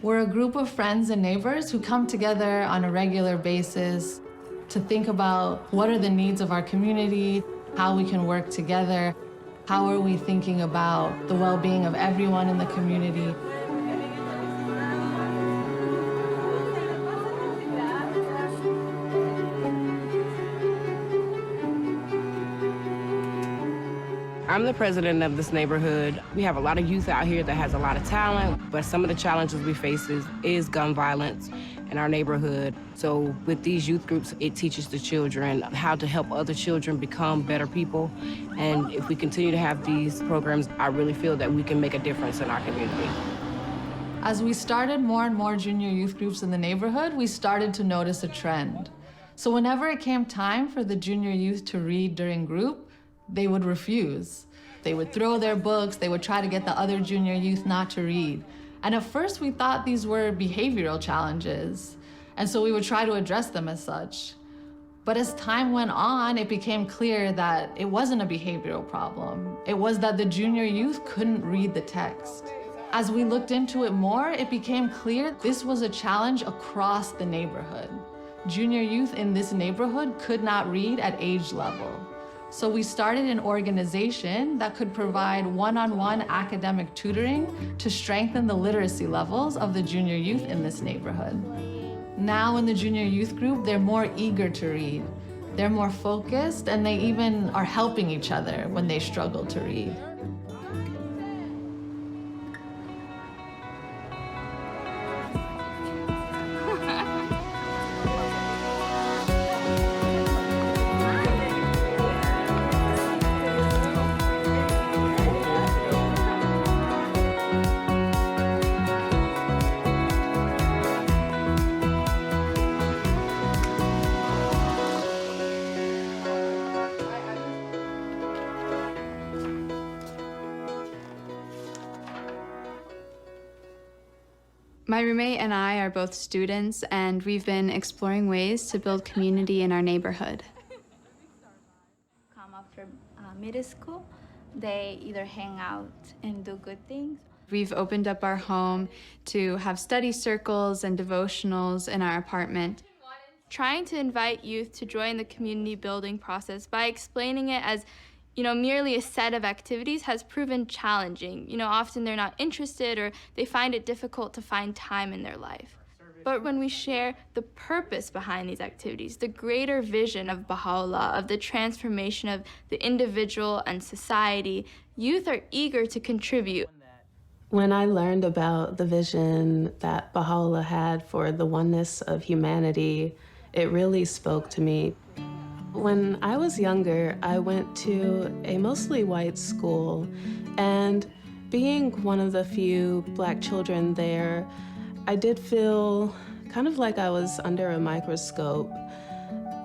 Speaker 19: We're a group of friends and neighbors who come together on a regular basis to think about what are the needs of our community, how we can work together, how are we thinking about the well-being of everyone in the community.
Speaker 12: I'm the president of this neighborhood. We have a lot of youth out here that has a lot of talent, but some of the challenges we face is gun violence in our neighborhood. So with these youth groups, it teaches the children how to help other children become better people. And if we continue to have these programs, I really feel that we can make a difference in our community.
Speaker 19: As we started more and more junior youth groups in the neighborhood, we started to notice a trend. So whenever it came time for the junior youth to read during group, they would refuse. They would throw their books, they would try to get the other junior youth not to read. And at first we thought these were behavioral challenges, and so we would try to address them as such. But as time went on, it became clear that it wasn't a behavioral problem. It was that the junior youth couldn't read the text. As we looked into it more, it became clear this was a challenge across the neighborhood. Junior youth in this neighborhood could not read at age level. So we started an organization that could provide one-on-one academic tutoring to strengthen the literacy levels of the junior youth in this neighborhood. Now in the junior youth group, they're more eager to read. They're more focused, and they even are helping each other when they struggle to read.
Speaker 23: My roommate and I are both students, and we've been exploring ways to build community in our neighborhood.
Speaker 24: Come after middle school, they either hang out and do good things.
Speaker 23: We've opened up our home to have study circles and devotionals in our apartment.
Speaker 26: Trying to invite youth to join the community building process by explaining it as merely a set of activities has proven challenging. Often they're not interested or they find it difficult to find time in their life.
Speaker 23: But when we share the purpose behind these activities, the greater vision of Baha'u'llah, of the transformation of the individual and society, youth are eager to contribute.
Speaker 22: When I learned about the vision that Baha'u'llah had for the oneness of humanity, it really spoke to me. When I was younger, I went to a mostly white school, and being one of the few Black children there, I did feel kind of like I was under a microscope.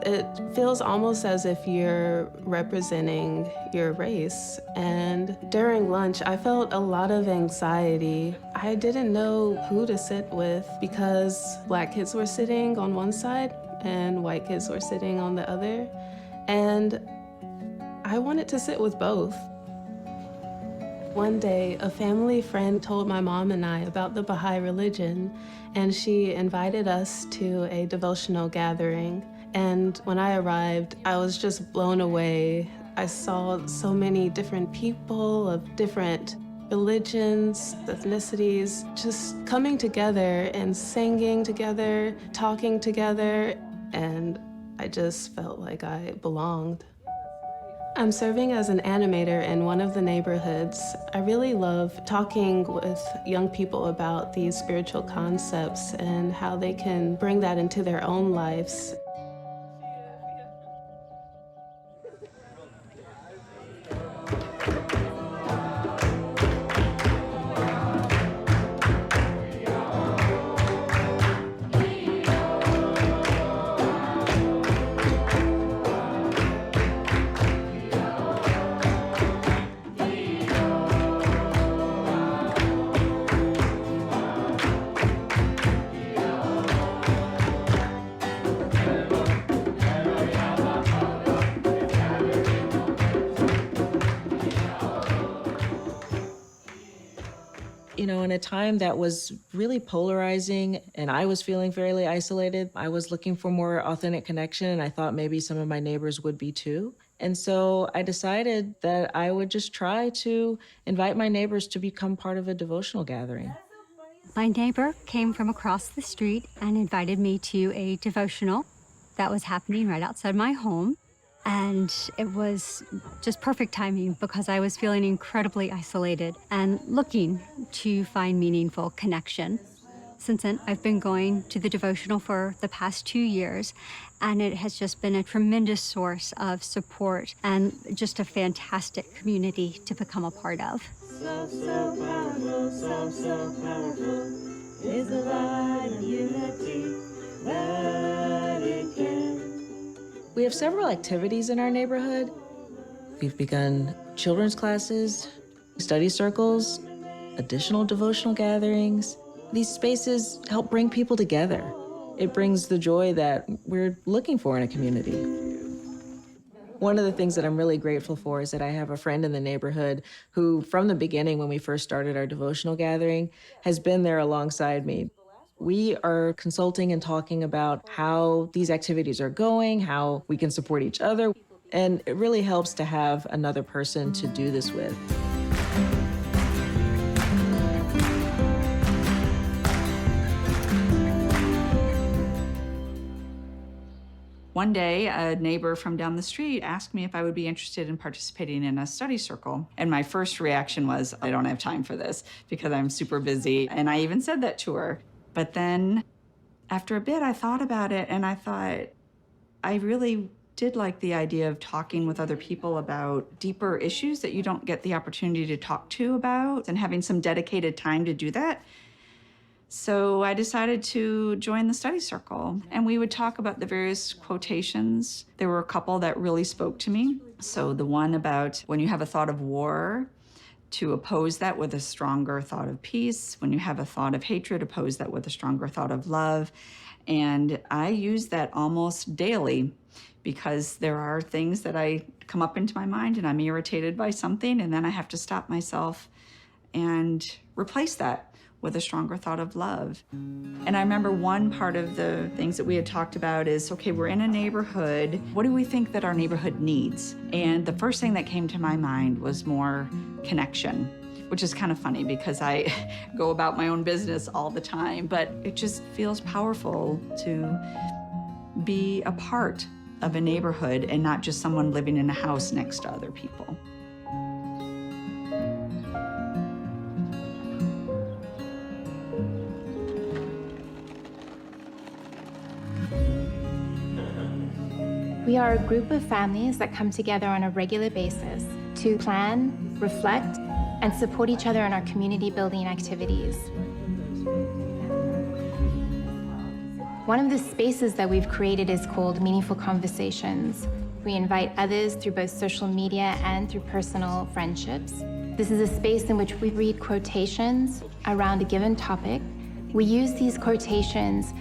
Speaker 22: It feels almost as if you're representing your race. And during lunch, I felt a lot of anxiety. I didn't know who to sit with because Black kids were sitting on one side and white kids were sitting on the other. And I wanted to sit with both. One day, a family friend told my mom and I about the Baha'i religion, and she invited us to a devotional gathering. And when I arrived, I was just blown away. I saw so many different people of different religions, ethnicities, just coming together and singing together, talking together, and I just felt like I belonged. I'm serving as an animator in one of the neighborhoods. I really love talking with young people about these spiritual concepts and how they can bring that into their own lives.
Speaker 1: You know, in a time that was really polarizing and I was feeling fairly isolated, I was looking for more authentic connection, and I thought maybe some of my neighbors would be too. And so I decided that I would just try to invite my neighbors to become part of a devotional gathering.
Speaker 7: My neighbor came from across the street and invited me to a devotional that was happening right outside my home. And it was just perfect timing because I was feeling incredibly isolated and looking to find meaningful connection. Since then, I've been going to the devotional for the past 2 years, and it has just been a tremendous source of support and just a fantastic community to become a part of.
Speaker 8: So powerful is the light of unity that it can.
Speaker 1: We have several activities in our neighborhood. We've begun children's classes, study circles, additional devotional gatherings. These spaces help bring people together. It brings the joy that we're looking for in a community. One of the things that I'm really grateful for is that I have a friend in the neighborhood who, from the beginning when we first started our devotional gathering, has been there alongside me. We are consulting and talking about how these activities are going, how we can support each other, and it really helps to have another person to do this with.
Speaker 9: One day, a neighbor from down the street asked me if I would be interested in participating in a study circle. And my first reaction was, I don't have time for this because I'm super busy. And I even said that to her. But then after a bit, I thought about it and I thought, I really did like the idea of talking with other people about deeper issues that you don't get the opportunity to talk to about and having some dedicated time to do that. So I decided to join the study circle, and we would talk about the various quotations. There were a couple that really spoke to me. So the one about when you have a thought of war, to oppose that with a stronger thought of peace. When you have a thought of hatred, oppose that with a stronger thought of love. And I use that almost daily because there are things that I come up into my mind and I'm irritated by something, and then I have to stop myself and replace that with a stronger thought of love. And I remember one part of the things that we had talked about is, okay, we're in a neighborhood. What do we think that our neighborhood needs? And the first thing that came to my mind was more connection. which is kind of funny because I go about my own business all the time, but it just feels powerful to be a part of a neighborhood and not just someone living in a house next to other people.
Speaker 24: We are a group of families that come together on a regular basis to plan, reflect, and support each other in our community building activities. One of the spaces that we've created is called Meaningful Conversations. We invite others through both social media and through personal friendships. This is a space in which we read quotations around a given topic. We use these quotations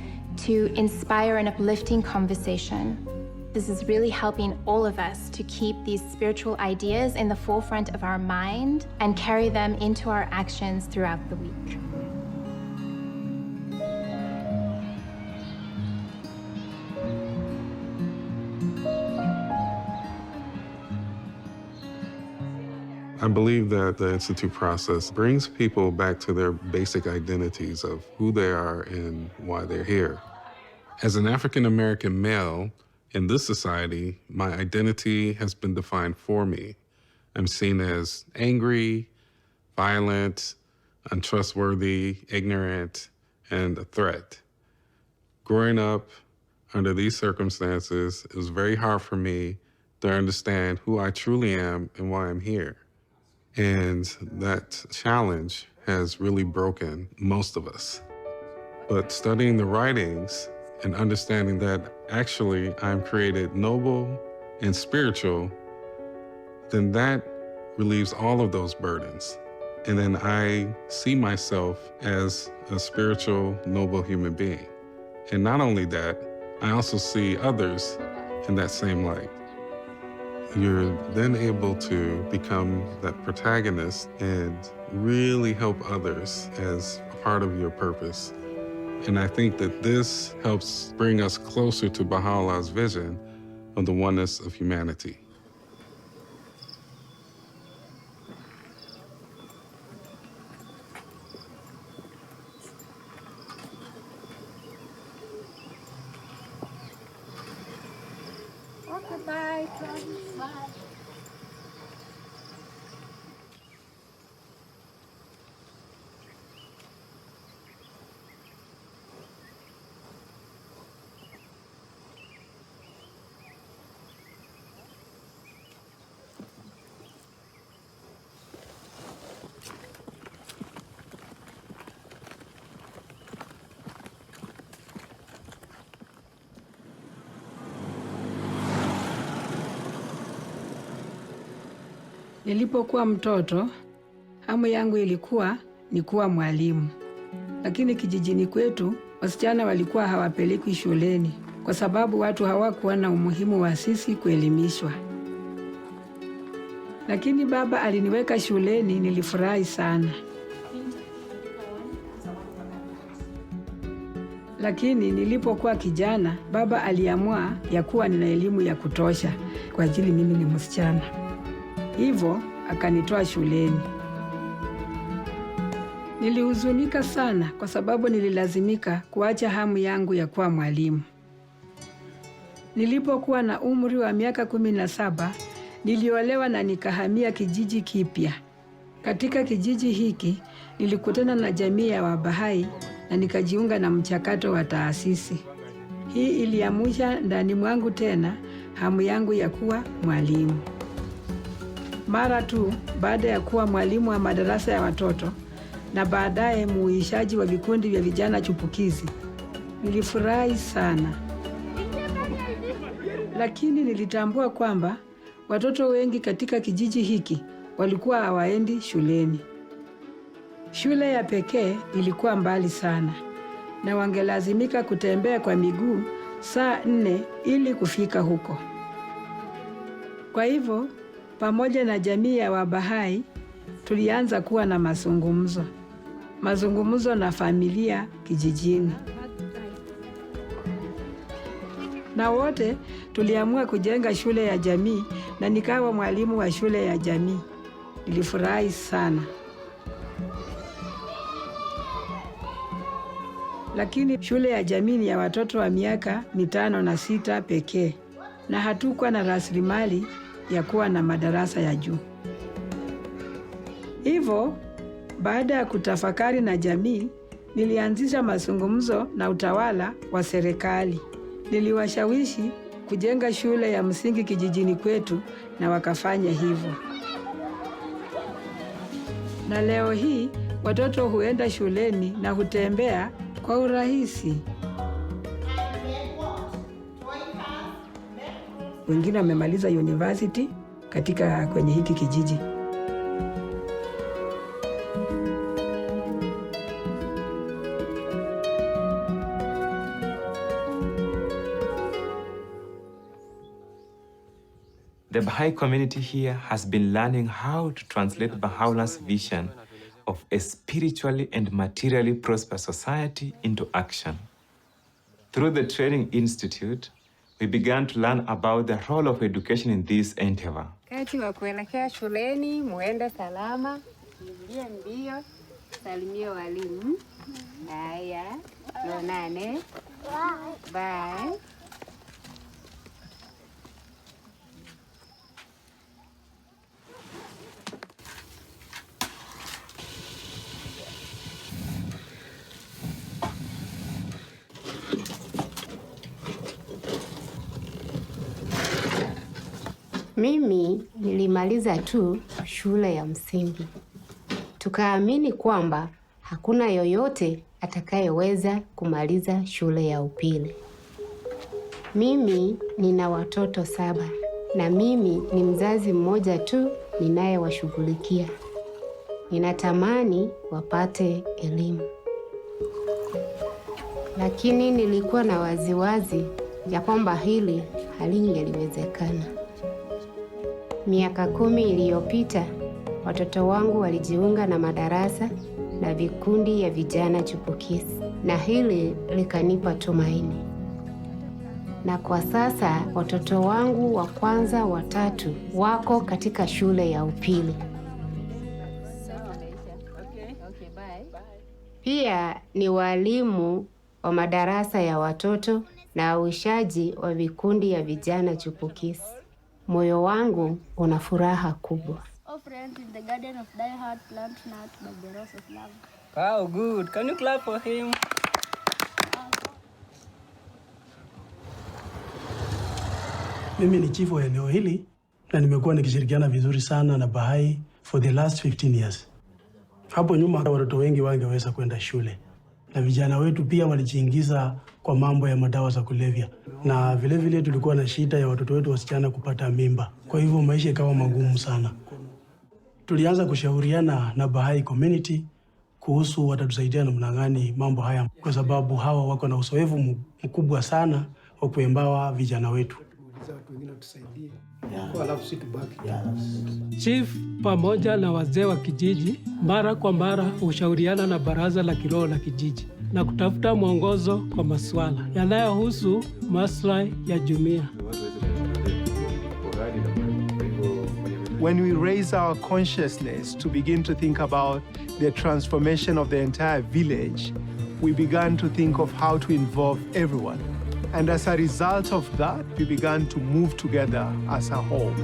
Speaker 24: to inspire an uplifting conversation. This is really helping all of us to keep these spiritual ideas in the forefront of our mind and carry them into our actions throughout the week.
Speaker 2: I believe that the Institute process brings people back to their basic identities of who they are and why they're here. As an African-American male, in this society, my identity has been defined for me. I'm seen as angry, violent, untrustworthy, ignorant, and a threat. Growing up under these circumstances, it was very hard for me to understand who I truly am and why I'm here. And that challenge has really broken most of us. But studying the writings and understanding that actually I'm created noble and spiritual, then that relieves all of those burdens. And then I see myself as a spiritual, noble human being. And not only that, I also see others in that same light. You're then able to become that protagonist and really help others as part of your purpose. And I think that this helps bring us closer to Baha'u'llah's vision of the oneness of humanity.
Speaker 24: Bye. Bye.
Speaker 6: Nilipokuwa mtoto, hamu yangu ilikuwa ni kuwa mwalimu. Lakini kijijini kwetu, wasichana walikuwa hawapelekwi shuleni kwa sababu watu hawakuwa na umuhimu wa sisi kuelimishwa. Lakini baba aliniweka shuleni, nilifurahi sana. Lakini nilipokuwa kijana, baba aliamua ya kuwa nina elimu ya kutosha kwa ajili mimi ni msichana. Hivyo akanitoa shuleni. Nilihuzunika sana kwa sababu nililazimika kuacha hamu yangu ya kuwa mwalimu. Nilipokuwa na umri wa miaka 17, niliolewa na nikahamia kijiji kipya. Katika kijiji hiki, nilikutana na jamii ya Wabahai na nikajiunga na mchakato wa taasisi. Hii iliamsha ndani mwangu tena hamu yangu ya kuwa mwalimu. Mara tu baada ya kuwa mwalimu wa madarasa ya watoto na baadaye muishaji wa vikundi vya vijana chupukizi, nilifurahi sana. Lakini nilitambua kwamba watoto wengi katika kijiji hiki walikuwa hawaendi shuleni. Shule ya pekee ilikuwa mbali sana na wangelazimika kutembea kwa miguu saa 4 ili kufika huko. Kwa hivyo, pamoja na jamii ya Wabahai, tulianza kuwa na mazungumzo na familia kijijini. Na wote tuliamua kujenga shule ya jamii na nikawa mwalimu wa shule ya jamii. Nilifurahi sana. lakini shule ya jamii ni ya watoto wa miaka 5 na 6 pekee, na hatukuwa na rasilimali ya kuwa na madarasa ya juu. Hivyo, baada ya kutafakari na jamii, nilianzisha mazungumzo na utawala wa serikali. Niliwashawishi kujenga shule ya msingi kijijini kwetu na wakafanya hivyo. Na leo hii watoto huenda shuleni na hutembea kwa urahisi. Wengine wamemaliza university kwenye hiki kijiji.
Speaker 4: The Baha'i community here has been learning how to translate Baha'u'llah's vision of a spiritually and materially prosperous society into action. Through the Training Institute, we began to learn about the role of education in this endeavor.
Speaker 10: Wakati wa kuelekea shuleni, muende salama, kimbie mbio, salimia walimu. Haya, tuonane. Bye.
Speaker 22: Mimi nilimaliza tu shule ya msingi. Tukaamini kwamba hakuna yoyote atakayeweza kumaliza shule ya upili. Mimi nina watoto 7 na mimi ni mzazi mmoja tu ninayewashughulikia. Ninatamani wapate elimu. Lakini nilikuwa na waziwazi ya kwamba hili halingeliwezekana. Miaka 10 iliyopita, watoto wangu walijiunga na madarasa na vikundi ya vijana chipukizi, na hili likanipa tumaini. Na kwa sasa watoto wangu wa kwanza 3 wako katika shule ya upili. Pia ni walimu wa madarasa ya watoto na uishaji wa vikundi ya vijana chipukizi. Moyo wangu una furaha kubwa.
Speaker 15: Wow, good. Can you clap for him?
Speaker 18: Mimi ni chifu wa eneo hili na nimekuwa nikishirikiana vizuri sana na Bahai for the last 15 years. Hapo nyuma watoto wengi wangeweza kwenda shule, na vijana wetu pia walijiingiza kwa mambo ya madawa za kulevya, na vile tulikuwa na shida ya watoto wetu wasichana kupata mimba. Kwa hivyo maisha ikawa magumu sana. Tulianza kushauriana na Bahai community kuhusu watatusaidia namna gani mambo haya, kwa sababu hawa wako na uzoefu mkubwa sana wa kuembawa vijana wetu.
Speaker 20: Chief pamoja na wazee wa kijiji mara kwa mara hushauriana na baraza la kiroho la kijiji na kutafuta mwongozo kwa masuala yanayohusu maslahi ya jumuiya.
Speaker 21: When we raise our consciousness to begin to think about the transformation of the entire village, we began to think of how to involve everyone. And as a result of that, we began to move together as a whole.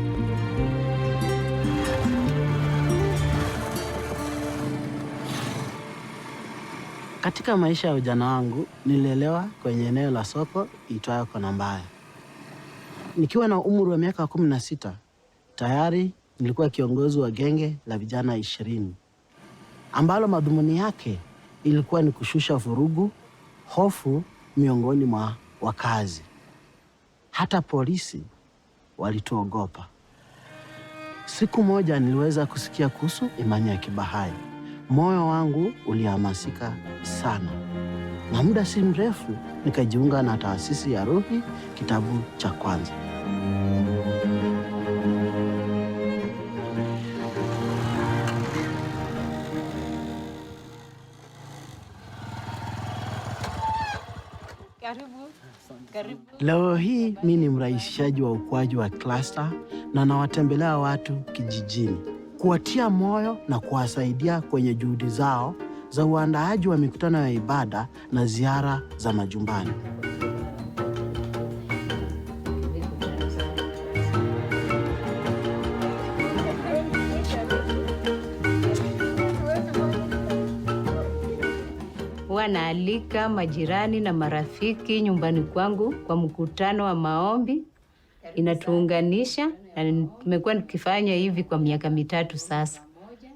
Speaker 25: Katika maisha ya ujana wangu, nililelewa kwenye eneo la soko itwayo Kona Mbaya. Nikiwa na umri wa miaka 16, tayari nilikuwa kiongozi wa genge la vijana 20, ambalo madhumuni yake ilikuwa ni kushusha vurugu, hofu miongoni mwa wakazi. Hata polisi walituogopa. Siku moja niliweza kusikia kuhusu imani ya Kibahai. Moyo wangu ulihamasika sana, na muda si mrefu nikajiunga na taasisi ya Ruhi kitabu cha kwanza. Leo hii mimi ni mrahisishaji wa ukuaji wa cluster na nawatembelea watu kijijini, kuwatia moyo na kuwasaidia kwenye juhudi zao za uandaaji wa mikutano ya ibada na ziara za majumbani.
Speaker 3: Naalika majirani na marafiki nyumbani kwangu kwa mkutano wa maombi. Inatuunganisha na tumekuwa tukifanya hivi kwa miaka 3 sasa.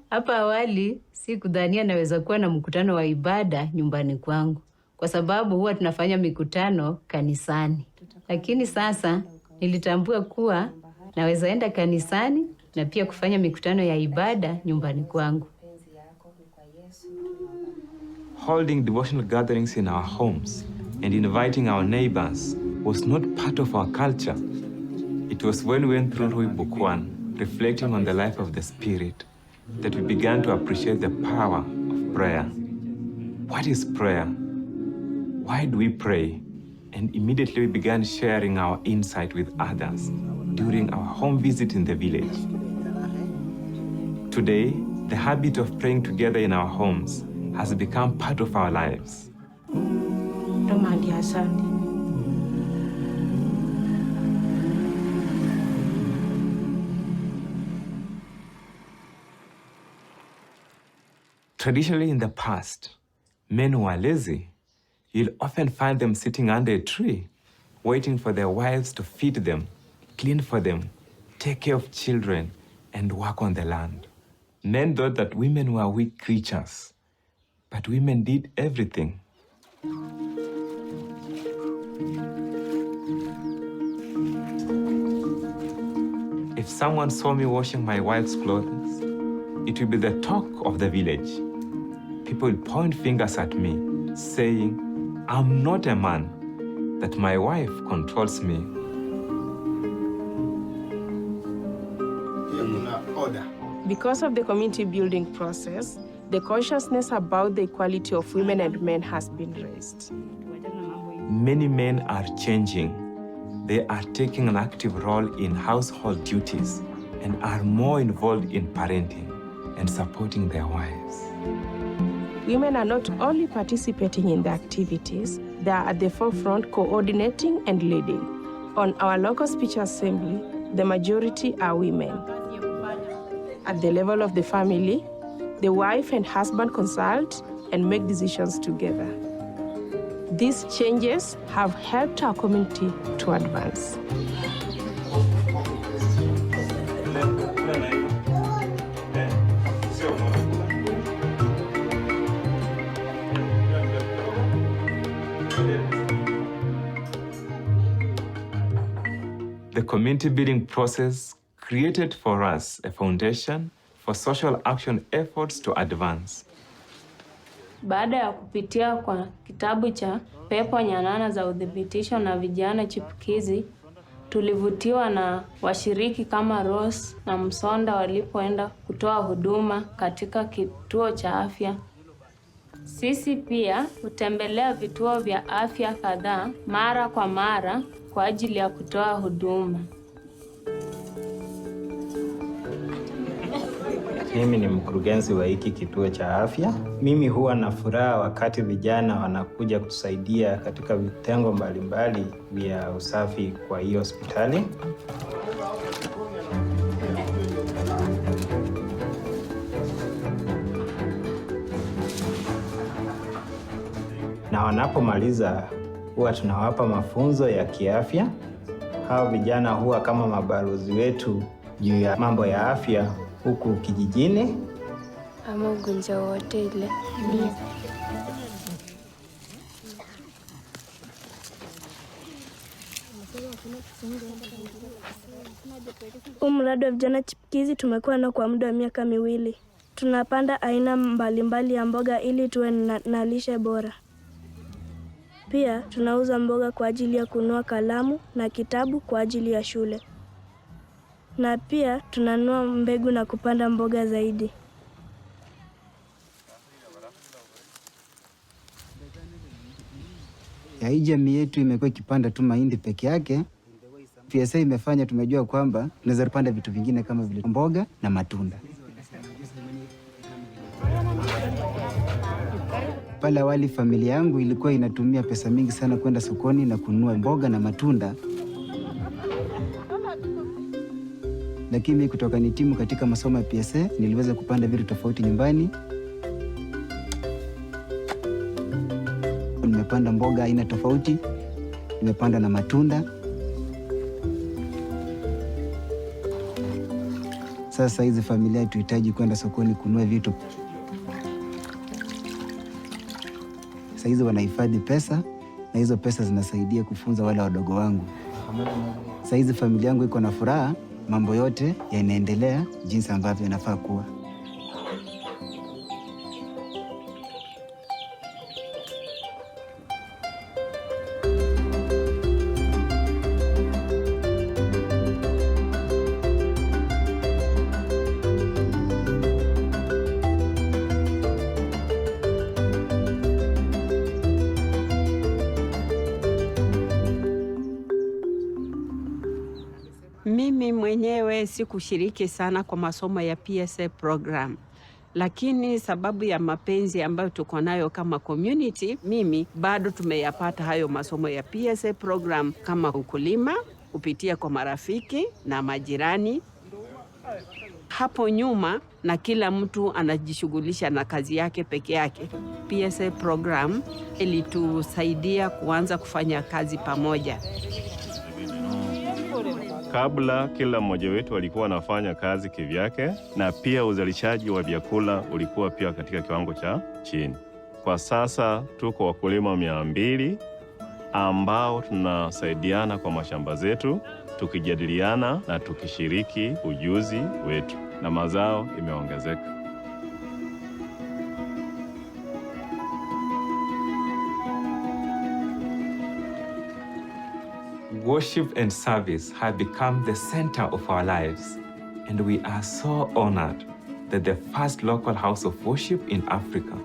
Speaker 3: Hapa awali sikudhania naweza kuwa na mkutano wa ibada nyumbani kwangu, kwa sababu huwa tunafanya mikutano kanisani. Lakini sasa nilitambua kuwa naweza enda kanisani na pia kufanya mikutano ya ibada nyumbani kwangu.
Speaker 4: Holding devotional gatherings in our homes and inviting our neighbors was not part of our culture. It was when we went through Book 1, reflecting on the life of the Spirit, that we began to appreciate the power of prayer. What is prayer? Why do we pray? And immediately we began sharing our insight with others during our home visit in the village. Today, the habit of praying together in our homes has become part of our lives. Traditionally in the past, men who are lazy, you'll often find them sitting under a tree, waiting for their wives to feed them, clean for them, take care of children, and work on the land. Men thought that women were weak creatures, but women did everything. If someone saw me washing my wife's clothes, it would be the talk of the village. People would point fingers at me, saying, I'm not a man, that my wife controls me.
Speaker 12: Because of the community building process, the consciousness about the equality of women and men has been raised.
Speaker 4: Many men are changing. They are taking an active role in household duties and are more involved in parenting and supporting their wives.
Speaker 12: Women are not only participating in the activities, they are at the forefront coordinating and leading. On our local speech assembly, the majority are women. At the level of the family, the wife and husband consult and make decisions together. These changes have helped our community to advance.
Speaker 4: The community building process created for us a foundation for social action efforts to advance.
Speaker 5: Baada ya kupitia kwa kitabu cha Pepo Nyanana za Udhibitisho na Vijana Chipukizi, tulivutiwa na washiriki kama Rose na Msonda walipoenda kutoa huduma katika kituo cha afya. Sisi pia hutembelea vituo vya afya kadhaa mara kwa mara kwa ajili ya kutoa huduma.
Speaker 11: Mimi ni mkurugenzi wa hiki kituo cha afya. Mimi huwa na furaha wakati vijana wanakuja kutusaidia katika vitengo mbalimbali vya usafi kwa hiyo hospitali. Na wanapomaliza huwa tunawapa mafunzo ya kiafya. Hao vijana huwa kama mabalozi wetu juu ya mambo ya afya huku kijijini.
Speaker 5: Ama ugonjwa wote ile.
Speaker 13: Mradi wa vijana chipukizi tumekuwa na kwa muda wa miaka 2. Tunapanda aina mbalimbali ya mboga ili tuwe na lishe bora. Pia tunauza mboga kwa ajili ya kununua kalamu na kitabu kwa ajili ya shule. Na pia tunanunua mbegu na kupanda mboga zaidi.
Speaker 14: Ya hii jamii yetu imekuwa ikipanda tu mahindi peke yake. PSA imefanya tumejua kwamba tunaweza kupanda vitu vingine kama vile mboga na matunda. Pale awali familia yangu ilikuwa inatumia pesa mingi sana kwenda sokoni na kununua mboga na matunda. Lakini kutoka nitimu katika masomo ya PSA, niliweza kupanda vitu tofauti nyumbani. Nimepanda mboga aina tofauti, nimepanda na matunda. Sasa hizi familia tuhitaji kwenda sokoni kununua vitu. Sasa hizi wanahifadhi pesa na hizo pesa zinasaidia kufunza wale wadogo wangu. Sasa hizi familia yangu iko na furaha, mambo yote yanaendelea jinsi ambavyo yanafaa kuwa.
Speaker 7: Mimi mwenyewe sikushiriki sana kwa masomo ya PSA program. Lakini sababu ya mapenzi ambayo tuko nayo kama community, mimi bado tumeyapata hayo masomo ya PSA program kama ukulima, kupitia kwa marafiki na majirani. Hapo nyuma na kila mtu anajishughulisha na kazi yake peke yake. PSA program ilitusaidia kuanza kufanya kazi pamoja.
Speaker 16: Kabla kila mmoja wetu alikuwa anafanya kazi kivyake, na pia uzalishaji wa vyakula ulikuwa pia katika kiwango cha chini. Kwa sasa tuko wakulima 200 ambao tunasaidiana kwa mashamba zetu, tukijadiliana na tukishiriki ujuzi wetu, na mazao imeongezeka.
Speaker 4: Worship and service have become the center of our lives, and we are so honored that the first local house of worship in Africa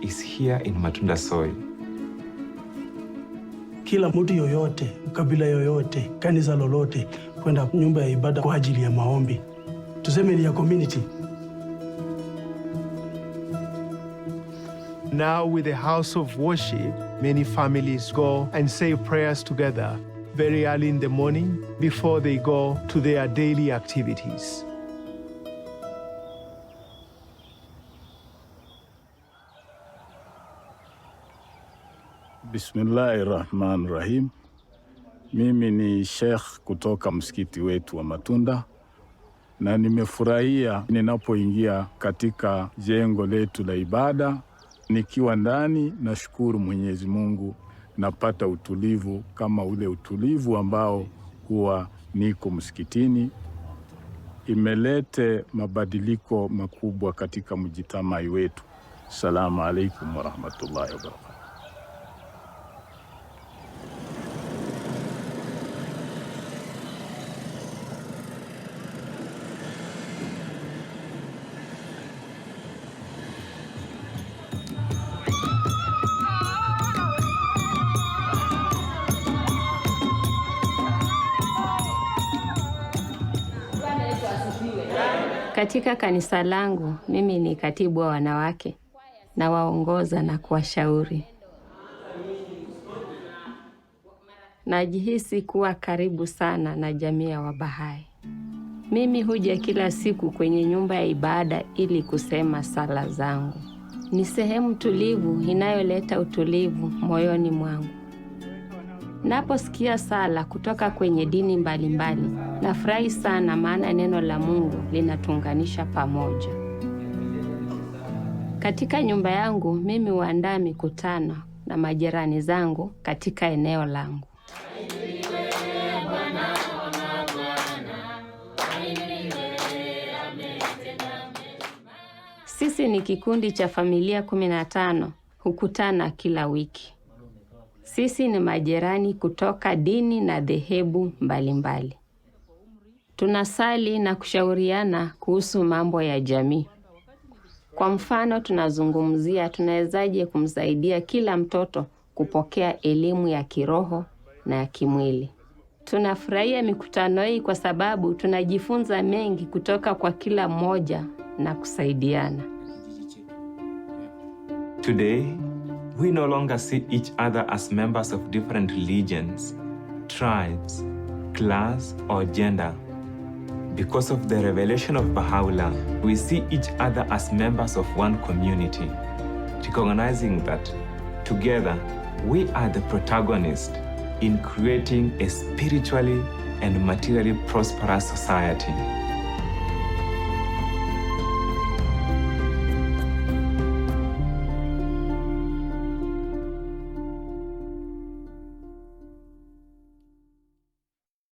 Speaker 4: is here in Matunda soil.
Speaker 18: Kila mtu yoyote, kabila yoyote, kanisa lolote, kwenda nyumba ya ibada kwa ajili ya maombi. Tuseme ni ya community.
Speaker 21: Now with the house of worship, many families go and say prayers together very early in the morning before they go to their daily activities.
Speaker 17: Bismillahirrahmanirrahim. Mimi ni Sheikh kutoka msikiti wetu wa Matunda, na nimefurahia ninapoingia katika jengo letu la ibada. Nikiwa ndani, nashukuru Mwenyezi Mungu, napata utulivu kama ule utulivu ambao huwa niko msikitini. Imelete mabadiliko makubwa katika mjitamai wetu. Assalamu alaikum warahmatullahi wabarakatuh.
Speaker 3: Katika kanisa langu, mimi ni katibu wa wanawake na waongoza na kuwashauri. Najihisi kuwa karibu sana na jamii ya Wabahai. Mimi huja kila siku kwenye nyumba ya ibada ili kusema sala zangu. Ni sehemu tulivu inayoleta utulivu moyoni mwangu. Naposikia sala kutoka kwenye dini mbalimbali, nafurahi sana, maana neno la Mungu linatuunganisha pamoja. Katika nyumba yangu, mimi huandaa mikutano na majirani zangu katika eneo langu. Sisi ni kikundi cha familia 15, hukutana kila wiki. Sisi ni majirani kutoka dini na dhehebu mbalimbali. Tunasali na kushauriana kuhusu mambo ya jamii. Kwa mfano, tunazungumzia tunawezaje kumsaidia kila mtoto kupokea elimu ya kiroho na ya kimwili. Tunafurahia mikutano hii kwa sababu tunajifunza mengi kutoka kwa kila mmoja na kusaidiana.
Speaker 4: Today, we no longer see each other as members of different religions, tribes, class, or gender. Because of the revelation of Baha'u'llah, we see each other as members of one community, recognizing that together we are the protagonists in creating a spiritually and materially prosperous society.